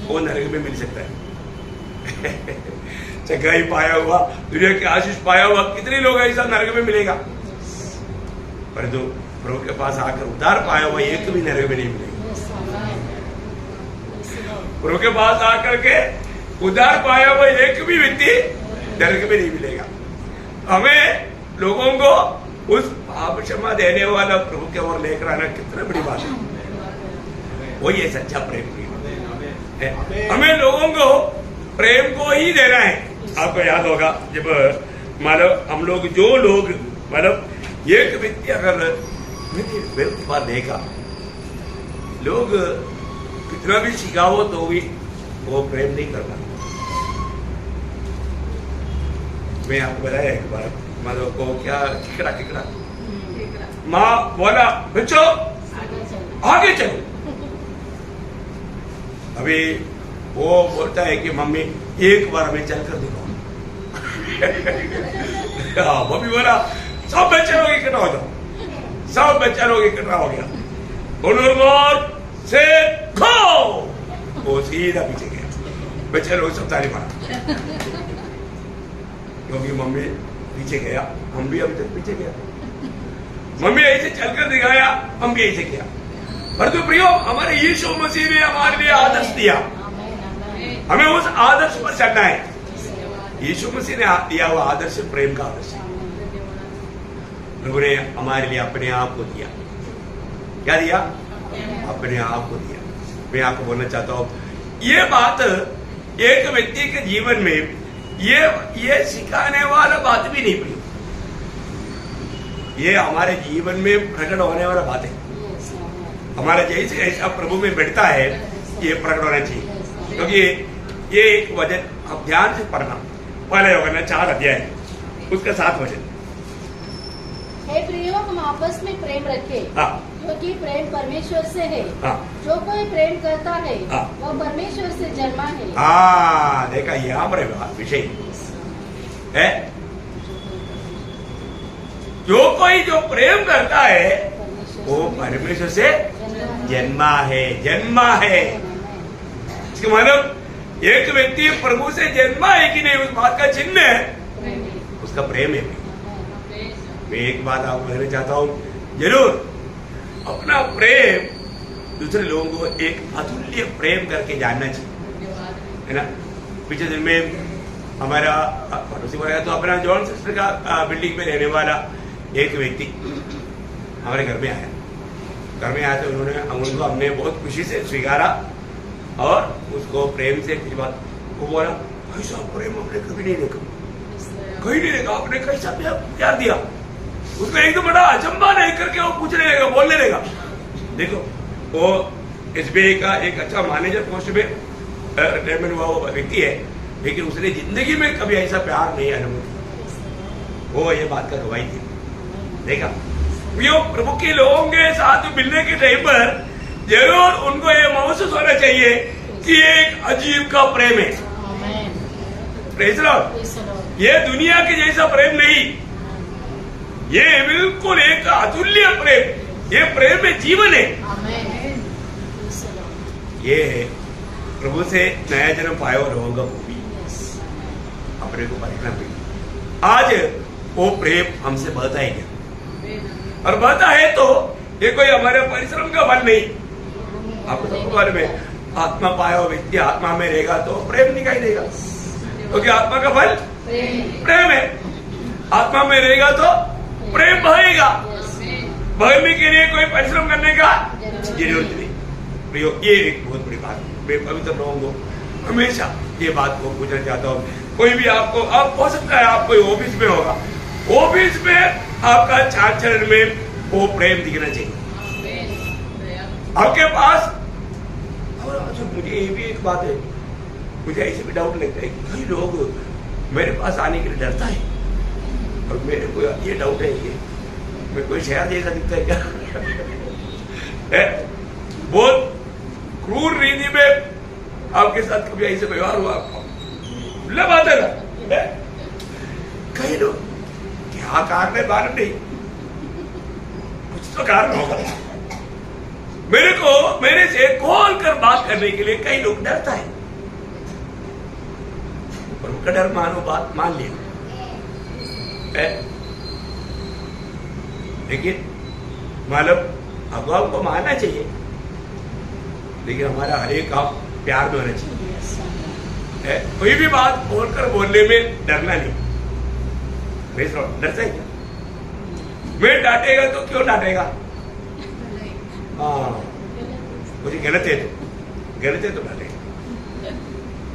वो नरक में मिल सकता है। चंगाई पाया हुआ, दुनिया के आशीष पाया हुआ कितने लोग ऐसा नरक में मिलेगा, परंतु प्रभु के पास आकर उद्धार पाया हुआ एक भी नरक में नहीं मिलेगा। प्रभु के पास आकर के उद्धार पाया हुआ एक भी व्यक्ति नरक में नहीं मिलेगा। हमें लोगों को उस पाप क्षमा देने वाला प्रभु के ओर लेकर आना कितना बड़ी बात है। वही है सच्चा प्रेम। हमें लोगों को प्रेम को ही देना है। आपको याद होगा जब मतलब हम लोग जो लोग मतलब एक व्यक्ति अगर बार देखा, लोग कितना भी सिखाओ तो भी वो प्रेम नहीं करता। मैं आपको बताया एक बार मतलब को क्या टिकड़ा माँ बोला बच्चों आगे चलो। अभी वो बोलता है कि मम्मी एक बार हमें चल कर दिखाओ। मम्मी बोला सब बच्चे लोग इकट्ठा हो जाओ, सब बच्चा लोग इकट्ठा हो गया। से खो वो सीधा पीछे गया। बच्चे लोग सब ताली मारा क्योंकि मम्मी पीछे गया, हम भी अभी तक पीछे गया। मम्मी ऐसे चलकर दिखाया, हम भी ऐसे किया। परंतु प्रियो हमारे यीशु मसीह ने हमारे लिए आदर्श दिया, हमें उस आदर्श पर चलना है। यीशु मसीह ने दिया हुआ आदर्श प्रेम का आदर्श है। प्रभु ने हमारे लिए अपने आप को दिया। क्या दिया? अपने आप को दिया। मैं आपको बोलना चाहता हूं ये बात एक व्यक्ति के जीवन में ये सिखाने वाला बात भी नहीं पड़ी, ये हमारे जीवन में प्रकट होने वाला बात है। हमारा जैसे ऐसा प्रभु में बैठता है ये प्रकट होना चाहिए, क्योंकि ये एक वचन आप ध्यान से पढ़ना। पहले होगा 4 अध्याय उसका 7 वचन। हे प्रियो हम आपस में प्रेम रखें, क्योंकि प्रेम परमेश्वर से है। जो कोई प्रेम करता है वह परमेश्वर से जन्मा है। देखा यहाँ पर विषय है। जो कोई जो प्रेम करता है वो परमेश्वर से जन्मा है। इसका मतलब एक व्यक्ति प्रभु से जन्मा है कि नहीं, उस बात का चिन्ह है उसका प्रेम है। मैं एक बात आपको कहना चाहता हूं, जरूर अपना प्रेम दूसरे लोगों को एक अतुल्य प्रेम करके जानना चाहिए, है ना। पिछले दिन में हमारा पड़ोसी बोला तो अपना जॉन सिस्टर का बिल्डिंग में रहने वाला एक व्यक्ति हमारे घर में आया तो उनको हमने बहुत खुशी से स्वीकारा और उसको प्रेम से कुछ बात वो बोला, ऐसा प्रेम हमने कभी नहीं देखा, कहीं नहीं देखा, आपने कैसा प्यार दिया। उसको एकदम बड़ा अचंबा नहीं करके वो पूछने लगेगा, बोलने लगेगा। देखो वो SBI का एक अच्छा मैनेजर पोस्ट में रिटायरमेंट हुआ वो व्यक्ति है, लेकिन उसने जिंदगी में कभी ऐसा प्यार नहीं अनुभव। वो ये बात का गवाही थी। देखा प्रभु के लोगों के साथ मिलने के टाइम पर जरूर उनको ये महसूस होना चाहिए कि ये एक अजीब का प्रेम है। Praise Lord. ये दुनिया के जैसा प्रेम नहीं, ये बिल्कुल एक अतुल्य प्रेम। ये प्रेम में जीवन है। ये प्रभु से नया जन्म पाया हुआ लोगों का खूबी अपने को परखना पड़ेगा। आज वो प्रेम हमसे बहता है क्या? और बहता है तो ये कोई हमारे परिश्रम का फल नहीं। आपको सबको मालूम है, आत्मा पाया हुआ व्यक्ति आत्मा में रहेगा तो प्रेम दिखाई देगा, क्योंकि आत्मा का फल प्रेम है। आत्मा में रहेगा तो प्रेम बहेगा। बहने के लिए कोई परिश्रम करने का जरूरत नहीं। ये एक बहुत बड़ी बात है। मैं पवित्र लोगों को हमेशा ये बात को पूछना चाहता हूँ। कोई भी आपको आप हो सकता है आप कोई ऑफिस में होगा, ऑफिस में आपका चार चरण में वो प्रेम दिखना चाहिए। आपके पास। और अच्छा मुझे ये भी एक बात है, मुझे ऐसे भी डाउट लगता है कि कई लोग मेरे पास आने के लिए डरता है, और मेरे को ये डाउट है कि मैं कोई शहर जैसा दिखता है क्या? बहुत क्रूर रीति में आपके साथ कभी ऐसे व्यवहार हुआ? बात है ना, कई लोग क्या कारण है मालूम नहीं, कुछ तो कारण होगा। मेरे से खोल कर बात करने के लिए कई लोग डरता है, और उनका डर मानो बात मान लिया। लेकिन मालूम भगवान को मानना चाहिए, लेकिन हमारा हर एक काम प्यार में होना चाहिए। कोई भी बात खोलकर बोलने में डरना नहीं। डरता है क्या? मैं डांटेगा तो क्यों डांटेगा? हाँ, मुझे गलत है तो डांटेगा।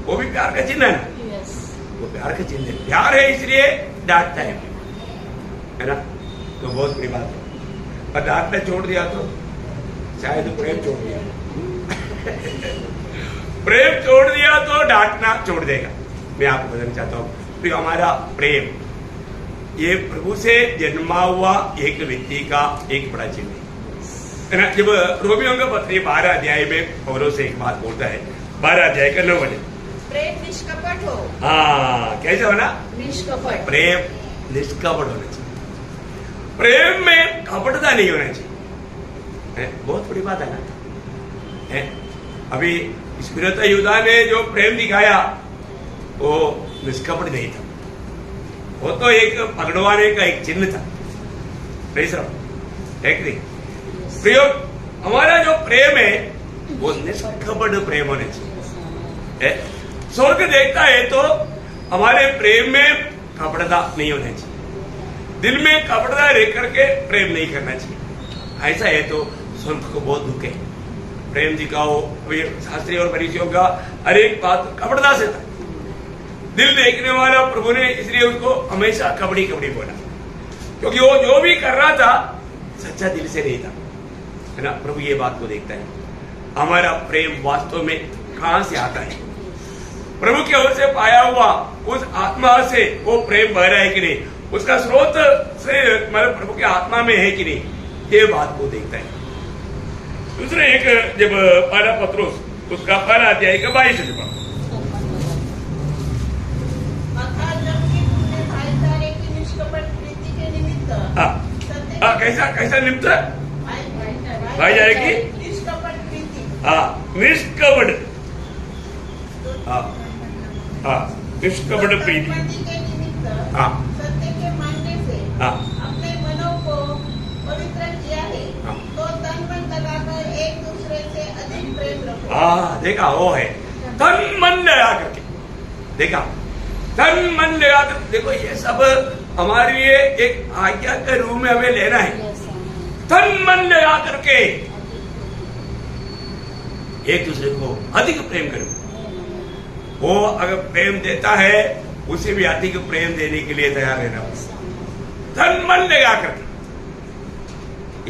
वो भी प्यार का चिन्ह है ना, वो प्यार का चिन्ह है। प्यार है इसलिए डांटता है ना, तो बहुत बड़ी बात है। और डांटना छोड़ दिया तो शायद प्रेम छोड़ दिया। प्रेम छोड़ दिया तो डांटना छोड़ देगा। मैं आपको बताना चाहता हूं कि हमारा प्रेम ये प्रभु से जन्मा हुआ एक व्यक्ति का एक बड़ा चिन्ह है ना। जब रोमियों का पत्र 12 अध्याय में पौलुस से एक बात बोलता है, 12 अध्याय का 9 वचन, प्रेम निष्कपट हो। हाँ, कैसे होना? निष्कपट। प्रेम निष्कपट होना चाहिए, प्रेम में कपटता नहीं होना चाहिए। बहुत बड़ी बात है ना। अभी स्पिरिता युदा ने जो प्रेम दिखाया वो निष्कपट नहीं था, वो तो एक पकड़वाने का एक चिन्ह था। एक नहीं प्रयोग, हमारा जो प्रेम है वो निष्कपट प्रेम होने चाहिए। स्वर्ग देखता है तो हमारे प्रेम में कपटता नहीं होना चाहिए, दिल में कपटता रह करके प्रेम नहीं करना चाहिए। ऐसा है तो स्वर्ग को बहुत दुख है। प्रेम दिखाओ, शास्त्री और फरीसियों का हर एक बात कपटता से था। दिल देखने वाला प्रभु ने इसलिए उसको हमेशा कबड्डी बोला, क्योंकि वो जो भी कर रहा था सच्चा दिल से नहीं था, है ना। प्रभु ये बात को देखता है, हमारा प्रेम वास्तव में कहां से आता है। प्रभु की ओर से पाया हुआ उस आत्मा से वो प्रेम बह रहा है कि नहीं, उसका स्रोत से मतलब प्रभु की आत्मा में है कि नहीं, ये बात को देखता है। दूसरे एक जब पहला पत्रोस उसका पहला अध्याय का 22 वचन, कैसा निमित्त भाईचारे की निष्कपट प्रीति। निष्कपट, निष्कपट प्रीति के निमित्त सत्य के मानने से अपने मनों को पवित्र किया है, तो तन मन लगाकर एक दूसरे से अधिक प्रेम रखो। देखा, वो है तन मन लगा करके, देखा तन मन लगा कर। देखो ये सब हमारे लिए एक आज्ञा के रूप में हमें लेना है। तन मन लगा करके एक दूसरे को अधिक प्रेम करो। वो अगर प्रेम देता है उसे भी अधिक प्रेम देने के लिए तैयार रहना। तन मन लगा करके,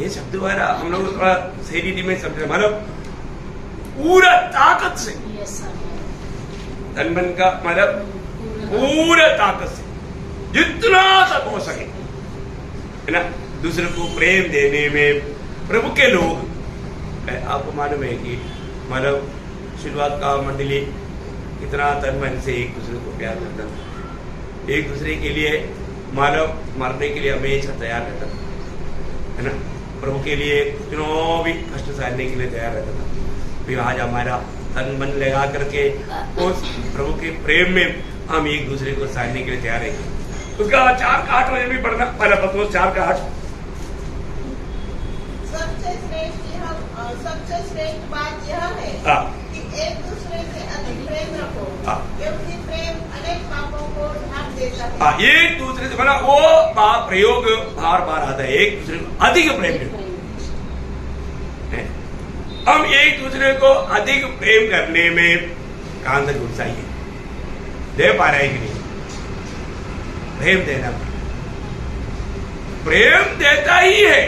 ये शब्द द्वारा हम लोग थोड़ा सही रीति में समझे, मतलब पूरा ताकत से। तन मन का मतलब पूरा ताकत से जितना तक हो सके, है ना, दूसरे को प्रेम देने में। प्रभु के लोग, आपको मालूम है कि मतलब शुरुआत का मंडली कितना तन मन से एक दूसरे को प्यार करता था, एक दूसरे के लिए मानव मरने के लिए हमेशा तैयार रहता था, है ना। प्रभु के लिए कितनों भी कष्ट सहने के लिए तैयार रहता था। फिर आज हमारा तन मन लगा करके उस प्रभु के प्रेम में हम एक दूसरे को सहने के लिए तैयार रहेंगे। उसका 4 का 8 वजह भी पढ़ना, पहला पत्रोस 4 का 8। सबसे श्रेष्ठ बात यह है कि एक दूसरे से अधिक प्रेम रखो, क्योंकि प्रेम अनेक पापों को ढांप देता है। एक दूसरे से बना वो प्रयोग बार बार आता है, एक दूसरे को अधिक प्रेम करो। हम एक दूसरे को अधिक प्रेम करने में कहां तक जुड़ चाहिए, दे पा रहे कि नहीं? प्रेम देना, प्रेम देता ही है।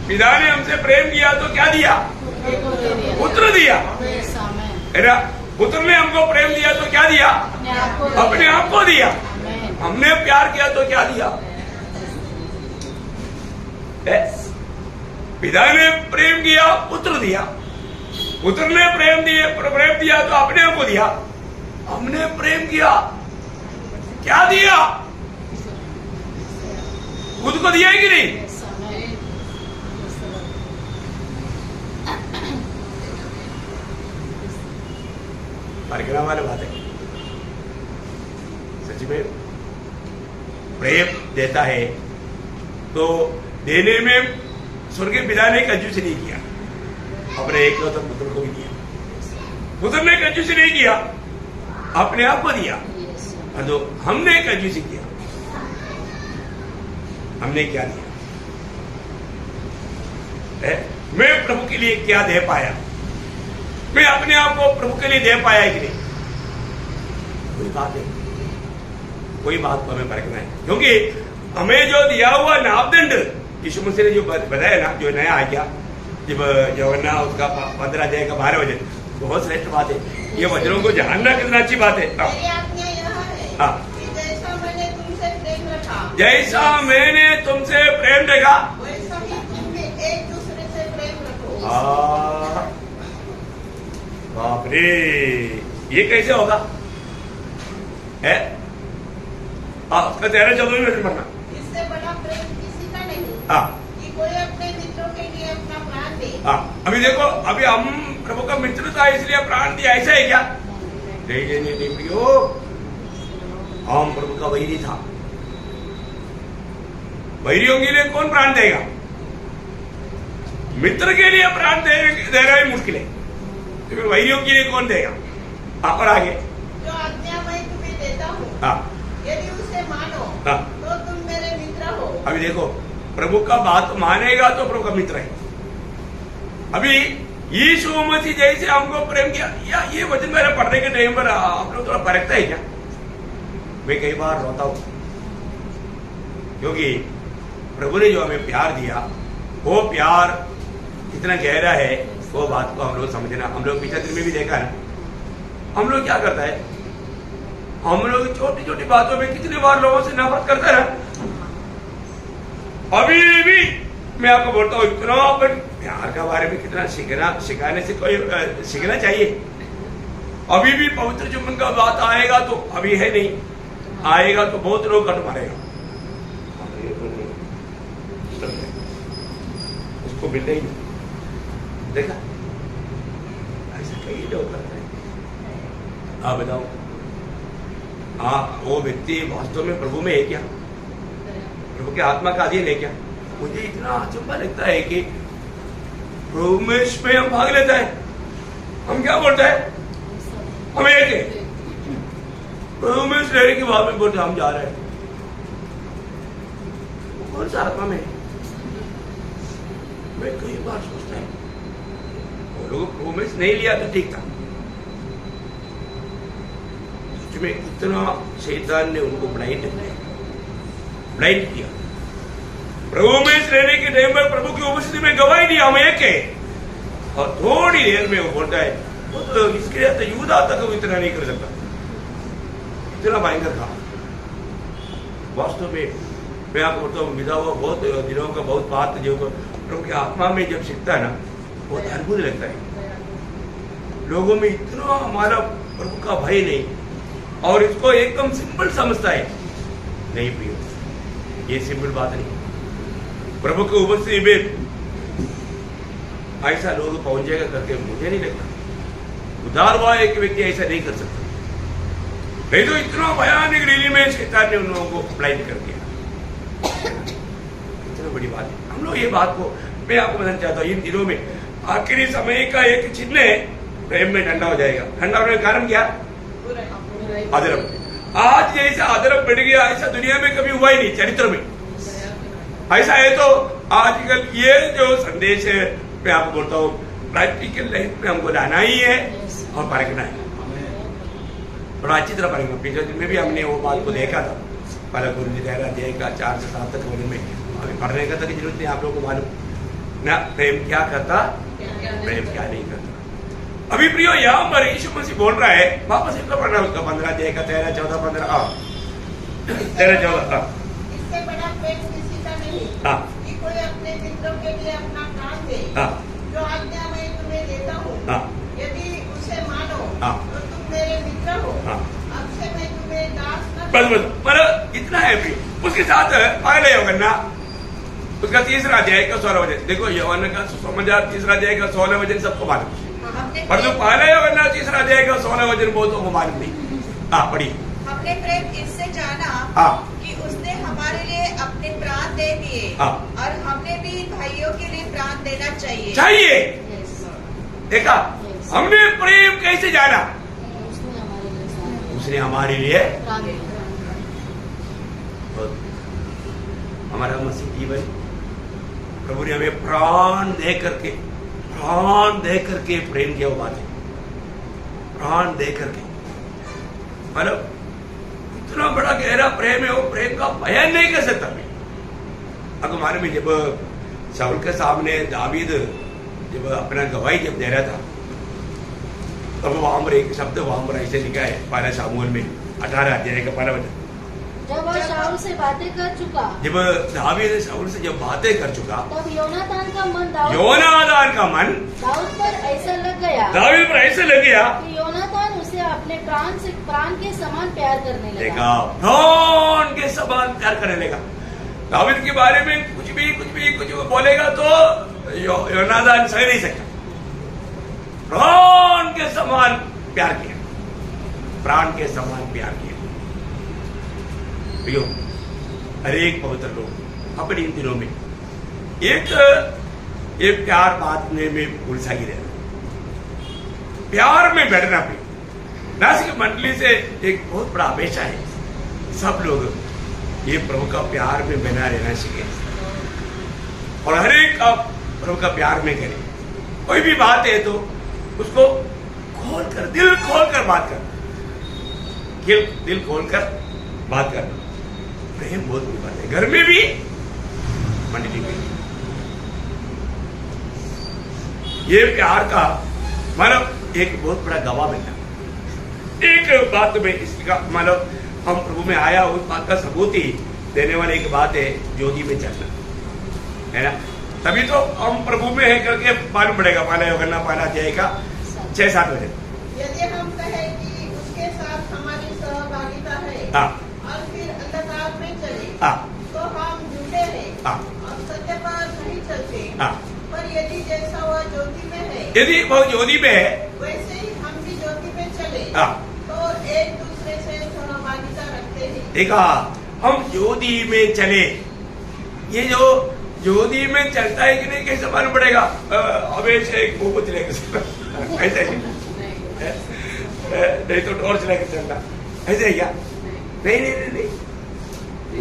पिता ने हमसे प्रेम किया तो क्या दिया? पुत्र दिया, Yes, amen. है ना। पुत्र ने हमको प्रेम दिया तो क्या दिया? अपने आप को दिया। Amen. हमने प्यार किया तो क्या दिया? पिता ने प्रेम किया, पुत्र दिया। पुत्र ने प्रेम दिया तो अपने आप को दिया। हमने प्रेम किया, क्या दिया? खुद को दिया है कि नहीं? Yes, amen. परिक्रमा वाली बात है। सच में प्रेम देता है तो देने में स्वर्गीय पिता ने कंजूसी नहीं किया, अपने एकलौते पुत्र को भी दिया। पुत्र ने कंजूसी नहीं किया, अपने आप को दिया। Yes, और जो हमने कंजूसी किया, हमने क्या दिया? मैं प्रभु के लिए क्या दे पाया? मैं अपने आप को प्रभु के लिए दे पाया कि नहीं? कोई बात है, कोई बात को हमें परखना है, क्योंकि हमें जो दिया हुआ नापदंड यीशु मसीह ने जो बताया ना, जो नया आ गया, जब यौहन्ना उसका 15 अध्याय का 12 वचन, बहुत श्रेष्ठ बात है। ये वचनों को जानना कितना अच्छी बात है। मेरी आज्ञा यह है हाँ। कि जैसा मैंने तुमसे प्रेम रखा, जैसा मैंने तुमसे प्रेम देखा, वैसा ही तुम भी एक दूसरे से प्रेम रखो। बाप रे, ये कैसे होगा? है उसका 13-14 में पढ़ना। इससे बड़ा प्रेम किसी का नहीं हाँ कि कोई अपने मित्रों के लिए अपना प्राण दे। हाँ, अभी देखो, अभी हम प्रभु का मित्र था इसलिए प्राण दिया, ऐसा है क्या? नहीं प्रियो, हम प्रभु का वैरी था। वैरियों के लिए कौन प्राण देगा? मित्र के लिए प्राण देना ही मुश्किल है, तो फिर वैरियों के लिए कौन देगा? हाँ, और आगे। जो आज्ञा मैं तुम्हें देता हूँ, हाँ यदि उसे मानो हाँ, तो तुम मेरे मित्र हो। अभी देखो, प्रभु का बात मानेगा तो प्रभु का मित्र है। अभी यीशु मसीह जैसे हमको प्रेम किया, या ये वचन मेरा पढ़ने के टाइम पर आप लोग थोड़ा परखता है क्या? मैं कई बार रोता हूं, क्योंकि प्रभु ने जो हमें प्यार दिया, वो प्यार कितना गहरा है, वो बात को हम लोग समझना। हम लोग पिछले दिन में भी देखा है, हम लोग क्या करता है, हम लोग छोटी छोटी बातों में कितनी बार लोगों से नफरत करते हैं। अभी भी मैं आपको बोलता हूँ, इतना अपन प्यार का बारे में कितना सिखाने से कोई सीखना चाहिए। अभी भी पवित्र चुम्बन का बात आएगा तो अभी है नहीं, आएगा तो बहुत लोग कट मारेगा, उसको मिलते ही नहीं। देखा, ऐसा कई लोग करते हैं। आप बताओ, हाँ, वो व्यक्ति वास्तव में प्रभु में है क्या? प्रभु के आत्मा का अधीन है क्या? मुझे इतना अचंभा लगता है कि प्रभु में हम भाग लेता है। हम क्या बोलते हैं? हम एक है, प्रभु में रहने की बात में बोलते हम जा रहे हैं। वो कौन सा आत्मा में है? मैं कई बार सोचता है, वो लोग प्रभु में नहीं लिया तो ठीक था। में इतना शैतान ने उनको ब्लाइंड किया। प्रभु में रहने के टाइम पर प्रभु की उपस्थिति में गवाही दिया, हम एक है, और थोड़ी देर में वो बोलता है, तो इसके लिए तो यूदा तक वो इतना नहीं कर सकता। इतना भयंकर था वास्तव में। मैं आपको बोलता हूँ, विधा हुआ बहुत दिनों का बहुत बात जो प्रभु की आत्मा में जब सीखता है ना, बहुत अद्भुत लगता है। लोगों में इतना हमारा प्रभु का भय नहीं, और इसको एकदम सिंपल समझता है। नहीं प्रियो, ये सिंपल बात नहीं। प्रभु के उपस्थिति में ऐसा लोग पहुंचेगा करके मुझे नहीं लगता। उदार हुआ एक व्यक्ति ऐसा नहीं कर सकता, नहीं तो इतना भयानक रैली में शैतान ने उन लोगों को ब्लाइंड कर दिया। इतना बड़ी बात है। हम लोग ये बात को मैं आपको बताना चाहता हूँ, इन दिनों में आखिरी समय का एक चिन्ह है, प्रेम में ठंडा हो जाएगा। ठंडा होने का कारण क्या? अधर्म। आज जैसा अधर्म बढ़ गया, ऐसा दुनिया में कभी हुआ ही नहीं चरित्र में। ऐसा है तो आजकल ये जो संदेश है, मैं आपको बोलता हूँ, प्रैक्टिकल लाइफ में हमको लाना ही है और परखना है, बड़ा अच्छी तरह परखना। पिछले दिन में भी हमने वो बात को देखा था, पहला गुरु अध्याय का 4 से 7 तक में अभी पढ़ने का तक जरूरत नहीं, आप लोगों को मालूम ना प्रेम क्या करता, प्रेम क्या नहीं करता। अभी प्रियो यहाँ पर यीशु मसीह बोल रहा है, वापस एक पढ़ना उसका 15 अध्याय का 13, 14, 15 13, 14 इससे बड़ा प्रेम किसी का नहीं कि कोई अपने मित्रों के लिए अपना प्राण दे। जो आज्ञा मैं तुम्हें देता हूँ, यदि उसे मानो तो तुम मेरे मित्र हो। अब से मैं तुम्हें दास न बस मतलब इतना है प्रियो। उसके साथ पहले यूहन्ना उसका 3रा अध्याय का 16 वचन देखो, यूहन्ना का सुसमाचार 3रा अध्याय का 16 वचन सबको मालूम, पर जो पहला यूहन्ना 3रा अध्याय का 16 वचन बहुतों को मालूम नहीं। पढ़िए। हमने प्रेम इससे जाना कि उसने हमारे लिए अपने प्राण दे दिए, और हमने भी भाइयों के लिए प्राण देना चाहिए। देखा, हमने प्रेम कैसे जाना? उसने हमारे लिए हमारा मसीह जीवन प्रभु ने हमें प्राण दे करके प्रेम किया। वो बात है, प्राण दे करके, मतलब इतना बड़ा गहरा प्रेम है, वो प्रेम का बयान नहीं कर सकता मैं। अब हमारे में जब शाऊल के सामने दावीद जब अपना गवाही जब दे रहा था, तब वहां पर एक शब्द वहां पर ऐसे लिखा है, पहला शमूएल में 18 अध्याय का 1 वचन। जब वह शाऊल से बातें कर चुका, जब दावीद शाऊल से जब बातें कर चुका, तब योनातान का मन दाऊद पर ऐसा लग गया कि योनातान उसे अपने प्राण के समान प्यार करने लगा। प्राण के समान प्यार करने लगा। दावीद के बारे में कुछ भी बोलेगा तो योनातान सह नहीं सकता। प्राण के समान प्यार किया, प्राण के समान प्यार किया। हर एक पवित्र लोग अपने इन दिनों में एक प्यार बांटने में उलझाई रहना, प्यार में बैठना भी। नासिक मंडली से एक बहुत बड़ा हमेशा है, सब लोग ये प्रभु का प्यार में बना रहना सीखे, और हर एक का प्रभु का प्यार में करे। कोई भी बात है तो उसको खोलकर, दिल खोलकर बात कर, दिल खोलकर बात कर। प्रेम बहुत बड़ी बात है, घर में भी मंडली में। ये प्यार का मतलब एक बहुत बड़ा गवाह बनना। एक बात में इसका मतलब हम प्रभु में आया, उस बात का सबूत ही देने वाली एक बात है, ज्योति में चलना, है ना। तभी तो हम प्रभु में है करके मालूम पड़ेगा। पहला यूहन्ना 1 अध्याय का 6-7 वचन। यदि हम कहें कि उसके साथ हमारी सहभागिता है और फिर अंधकार में चले, तो हम झूठे हैं और सत्य पर नहीं चलते। पर यदि जैसा वह ज्योति में है, यदि वह ज्योति में है, वैसे ही हम भी ज्योति में चले, तो एक दूसरे से सहभागिता रखते हैं। देखा, हम ज्योति में चले। ये जो ज्योति में चलता है कि नहीं कैसे मालूम पड़ेगा? हमेशा एक मोमबत्ती लेकर ऐसे नहीं तो टॉर्च लेकर चलना, ऐसे है क्या? नहीं,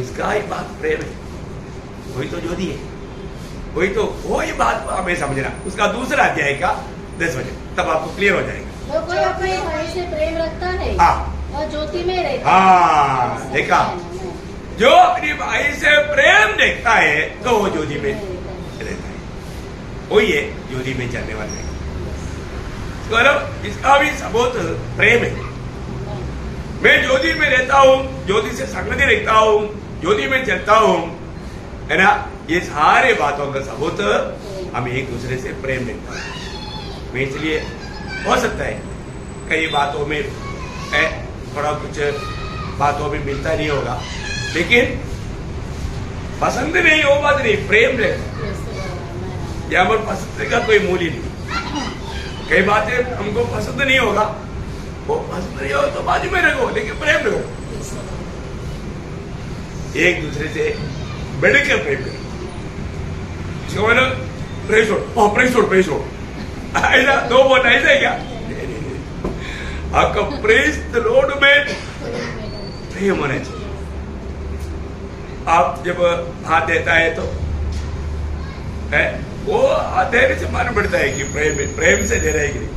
इसका ही बात प्रेम है, वही तो ज्योति है, वही बात हमें समझना। उसका 2रा अध्याय का 10 वचन, तब आपको क्लियर हो जाएगा। जो कोई अपने भाई से प्रेम रखता है वह ज्योति में रहता है। देखा, जो अपनी भाई से प्रेम देखता है तो वो ज्योति में रहता है, वही है ज्योति में चलने वाले। मतलब इसका भी सबूत प्रेम है। मैं ज्योति में रहता हूँ, ज्योति से संगति रखता हूँ, ज्योति में चलता हूँ, है ना। ये सारे बातों का सबूत हम एक दूसरे से प्रेम रखता है। मैं इसलिए हो सकता है कई बातों में थोड़ा कुछ बातों में मिलता नहीं होगा, लेकिन पसंद नहीं हो बात नहीं, प्रेम रखता। यहाँ पर पसंद का कोई मूल्य नहीं। कई बातें हमको पसंद नहीं होगा, वो पसंद नहीं हो तो बाजू में रखो, लेकिन प्रेम रखो, एक दूसरे से बढ़कर प्रेम करो। इसको मैंने प्रेस छोड़ ऐसा 2 बोलना, ऐसा है क्या? आपका प्रेस द लॉर्ड में प्रेम होना चाहिए। आप जब हाथ देता है तो है वो हाथ देने से मालूम पड़ता है कि प्रेम से दे रहा है कि नहीं।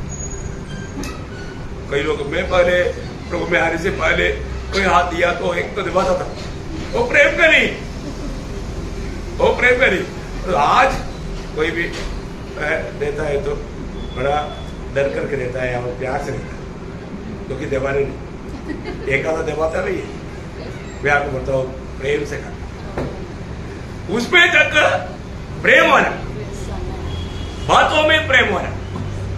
कई लोग, मैं पहले प्रभु में आने से पहले कोई हाथ दिया तो एक तो दिवाता था, वो प्रेम का नहीं। तो आज कोई भी देता है तो बड़ा डर करके रहता है या वो प्यार से रहता है, क्योंकि दबाने नहीं, एक आधा दबाता नहीं है। मैं आपको बताऊं, प्रेम से करना, उसमें तक प्रेम होना, बातों में प्रेम होना,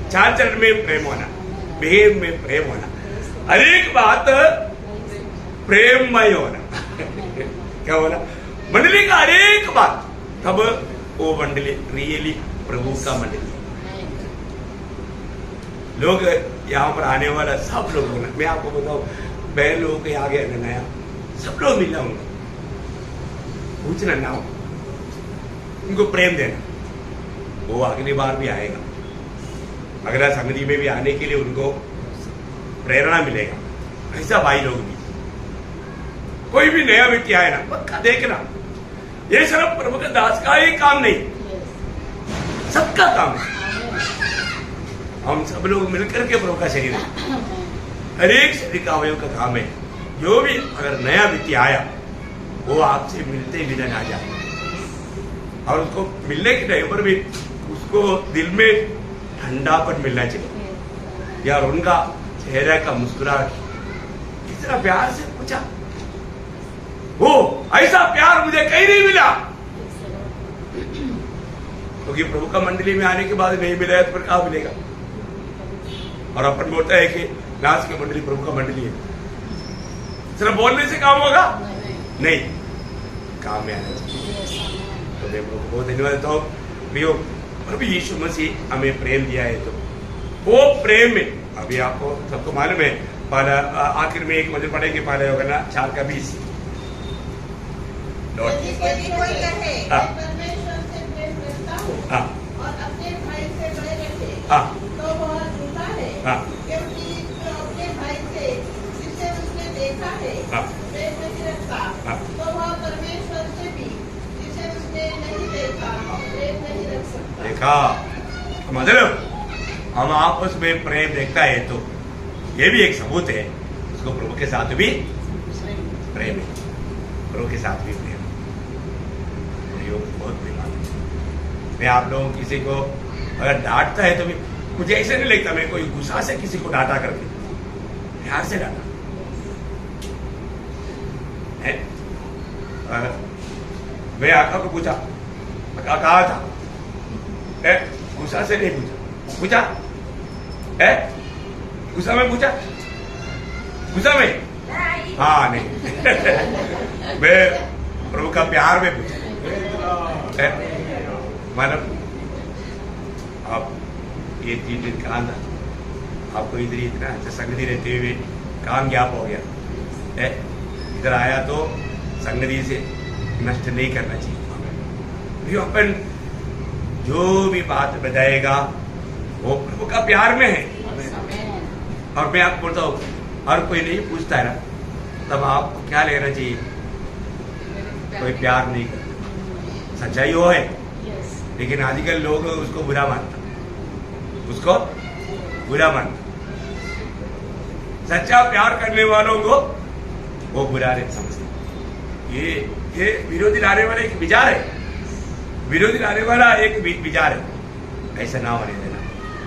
चाल चलन में प्रेम होना, बिहेव में प्रेम होना, हर एक बात प्रेममय होना। क्या होना? मंडली का हर एक बात, तब वो मंडली रियली प्रभु का मंडली। लोग यहाँ पर आने वाला सब लोग होना, मैं आपको बताऊं, बहन लोगों के आगे नया सब लोग मिलना, उनको पूछना ना, उनको प्रेम देना, वो अगली बार भी आएगा, अगला संगति में भी आने के लिए उनको प्रेरणा मिलेगा। ऐसा भाई लोग भी, कोई भी नया व्यक्ति आए ना, पक्का देखना, ये सिर्फ प्रभु के दास का ही काम नहीं, सबका काम है। हम सब लोग मिलकर के प्रभु का शरीर है, हर एक शरीर का अवयव का काम है। जो भी अगर नया व्यक्ति आया, वो आपसे मिलते ही ना जाए, और उसको मिलने के टाइम पर भी उसको दिल में ठंडापन मिलना चाहिए, यार उनका चेहरे का मुस्कुराहट, इतना प्यार से पूछा, वो ऐसा प्यार मुझे कहीं नहीं मिला, क्योंकि प्रभु का मंडली में आने के बाद नहीं मिला है तो फिर कहाँ मिलेगा? और अपन बोलता है कि नाच की मंडली प्रभु का मंडली है, सिर्फ बोलने से काम होगा? नहीं, काम में आना चाहिए। तो मैं प्रभु को बहुत धन्यवाद देता हूँ। प्रियो, प्रभु यीशु मसीह हमें प्रेम दिया है, तो वो प्रेम में अभी आपको सबको मालूम है, आखिर में एक मंदिर पढ़ेंगे, पहले होगा ना 4:20। यदि कोई कहे परमेश्वर से प्रेम रखता हूँ और अपने भाई से बैर रखे, तो वह झूठा है, क्योंकि जो अपने भाई से जिसे उसने देखा है प्रेम नहीं रखता, तो वह परमेश्वर से भी जिसे उसने नहीं देखा प्रेम नहीं रख सकता। देखा, मतलब हम आपस में प्रेम देखता है, तो ये भी एक सबूत है उसको प्रभु के साथ भी प्रेम है, प्रभु के साथ भी प्रेम। बहुत बड़ी बात है। मैं आप लोगों किसी को अगर डांटता है तो भी मुझे ऐसे नहीं लगता मैं कोई गुस्सा से किसी को डांटा करके, प्यार से डांटा है। मैं आका को पूछा, आका कहा था, गुस्सा से नहीं पूछा, गुस्सा में पूछा, गुस्सा में? हाँ नहीं। मैं प्रभु का प्यार में पूछा, मतलब आप ये 3 दिन कान था, आपको इधर इतना अच्छा संगति रहते हुए काम ज्ञाप हो गया है, इधर आया तो संगति से नष्ट नहीं करना चाहिए। अपन जो भी बात बताएगा वो प्रभु का प्यार में है। और मैं आपको बोलता हूँ, हर कोई नहीं पूछता है ना, तब आपको क्या लेना चाहिए? कोई प्यार नहीं करता, सच्चाई वो है, लेकिन आजकल लोग उसको बुरा मानता, उसको बुरा मानता। सच्चा प्यार करने वालों को वो बुरा नहीं समझते। ये विरोधी लाने वाला एक विचार है, विरोधी लाने वाला एक विचार है। ऐसा ना होने देना,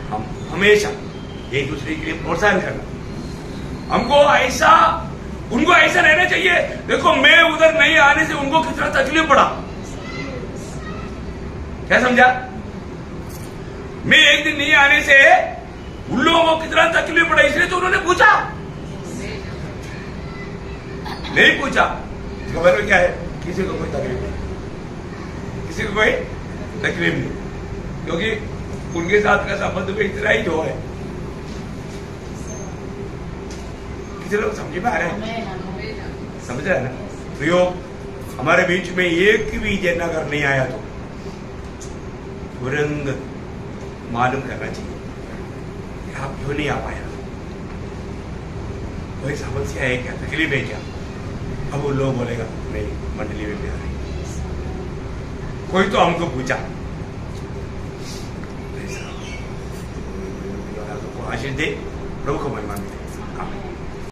हम हमेशा एक दूसरे के लिए प्रोत्साहन करना, हमको ऐसा, उनको ऐसा रहना चाहिए। देखो, मैं उधर नहीं आने से उनको कितना तकलीफ पड़ा, क्या समझा? मैं एक दिन नहीं आने से उन लोगों को कितना तकलीफ पड़ा, इसलिए तो उन्होंने पूछा, नहीं पूछा। खबर में क्या है? किसी को कोई तकलीफ नहीं, किसी को कोई तकलीफ नहीं, क्योंकि उनके साथ का संबंध में इतना ही जो है। किसी लोग समझ में आ रहे हैं? समझ रहे हैं ना? प्रियो, हमारे बीच में एक भी जन अगर नहीं आया तो तुरंत मालूम करना चाहिए कि आप क्यों नहीं आ पाया, कोई समस्या है क्या, तकलीफ है क्या? अब वो लोग बोलेगा नहीं, मंडली में भी आ रही, कोई तो हमको पूछा। आशीष दे, प्रभु को महिमा मिले।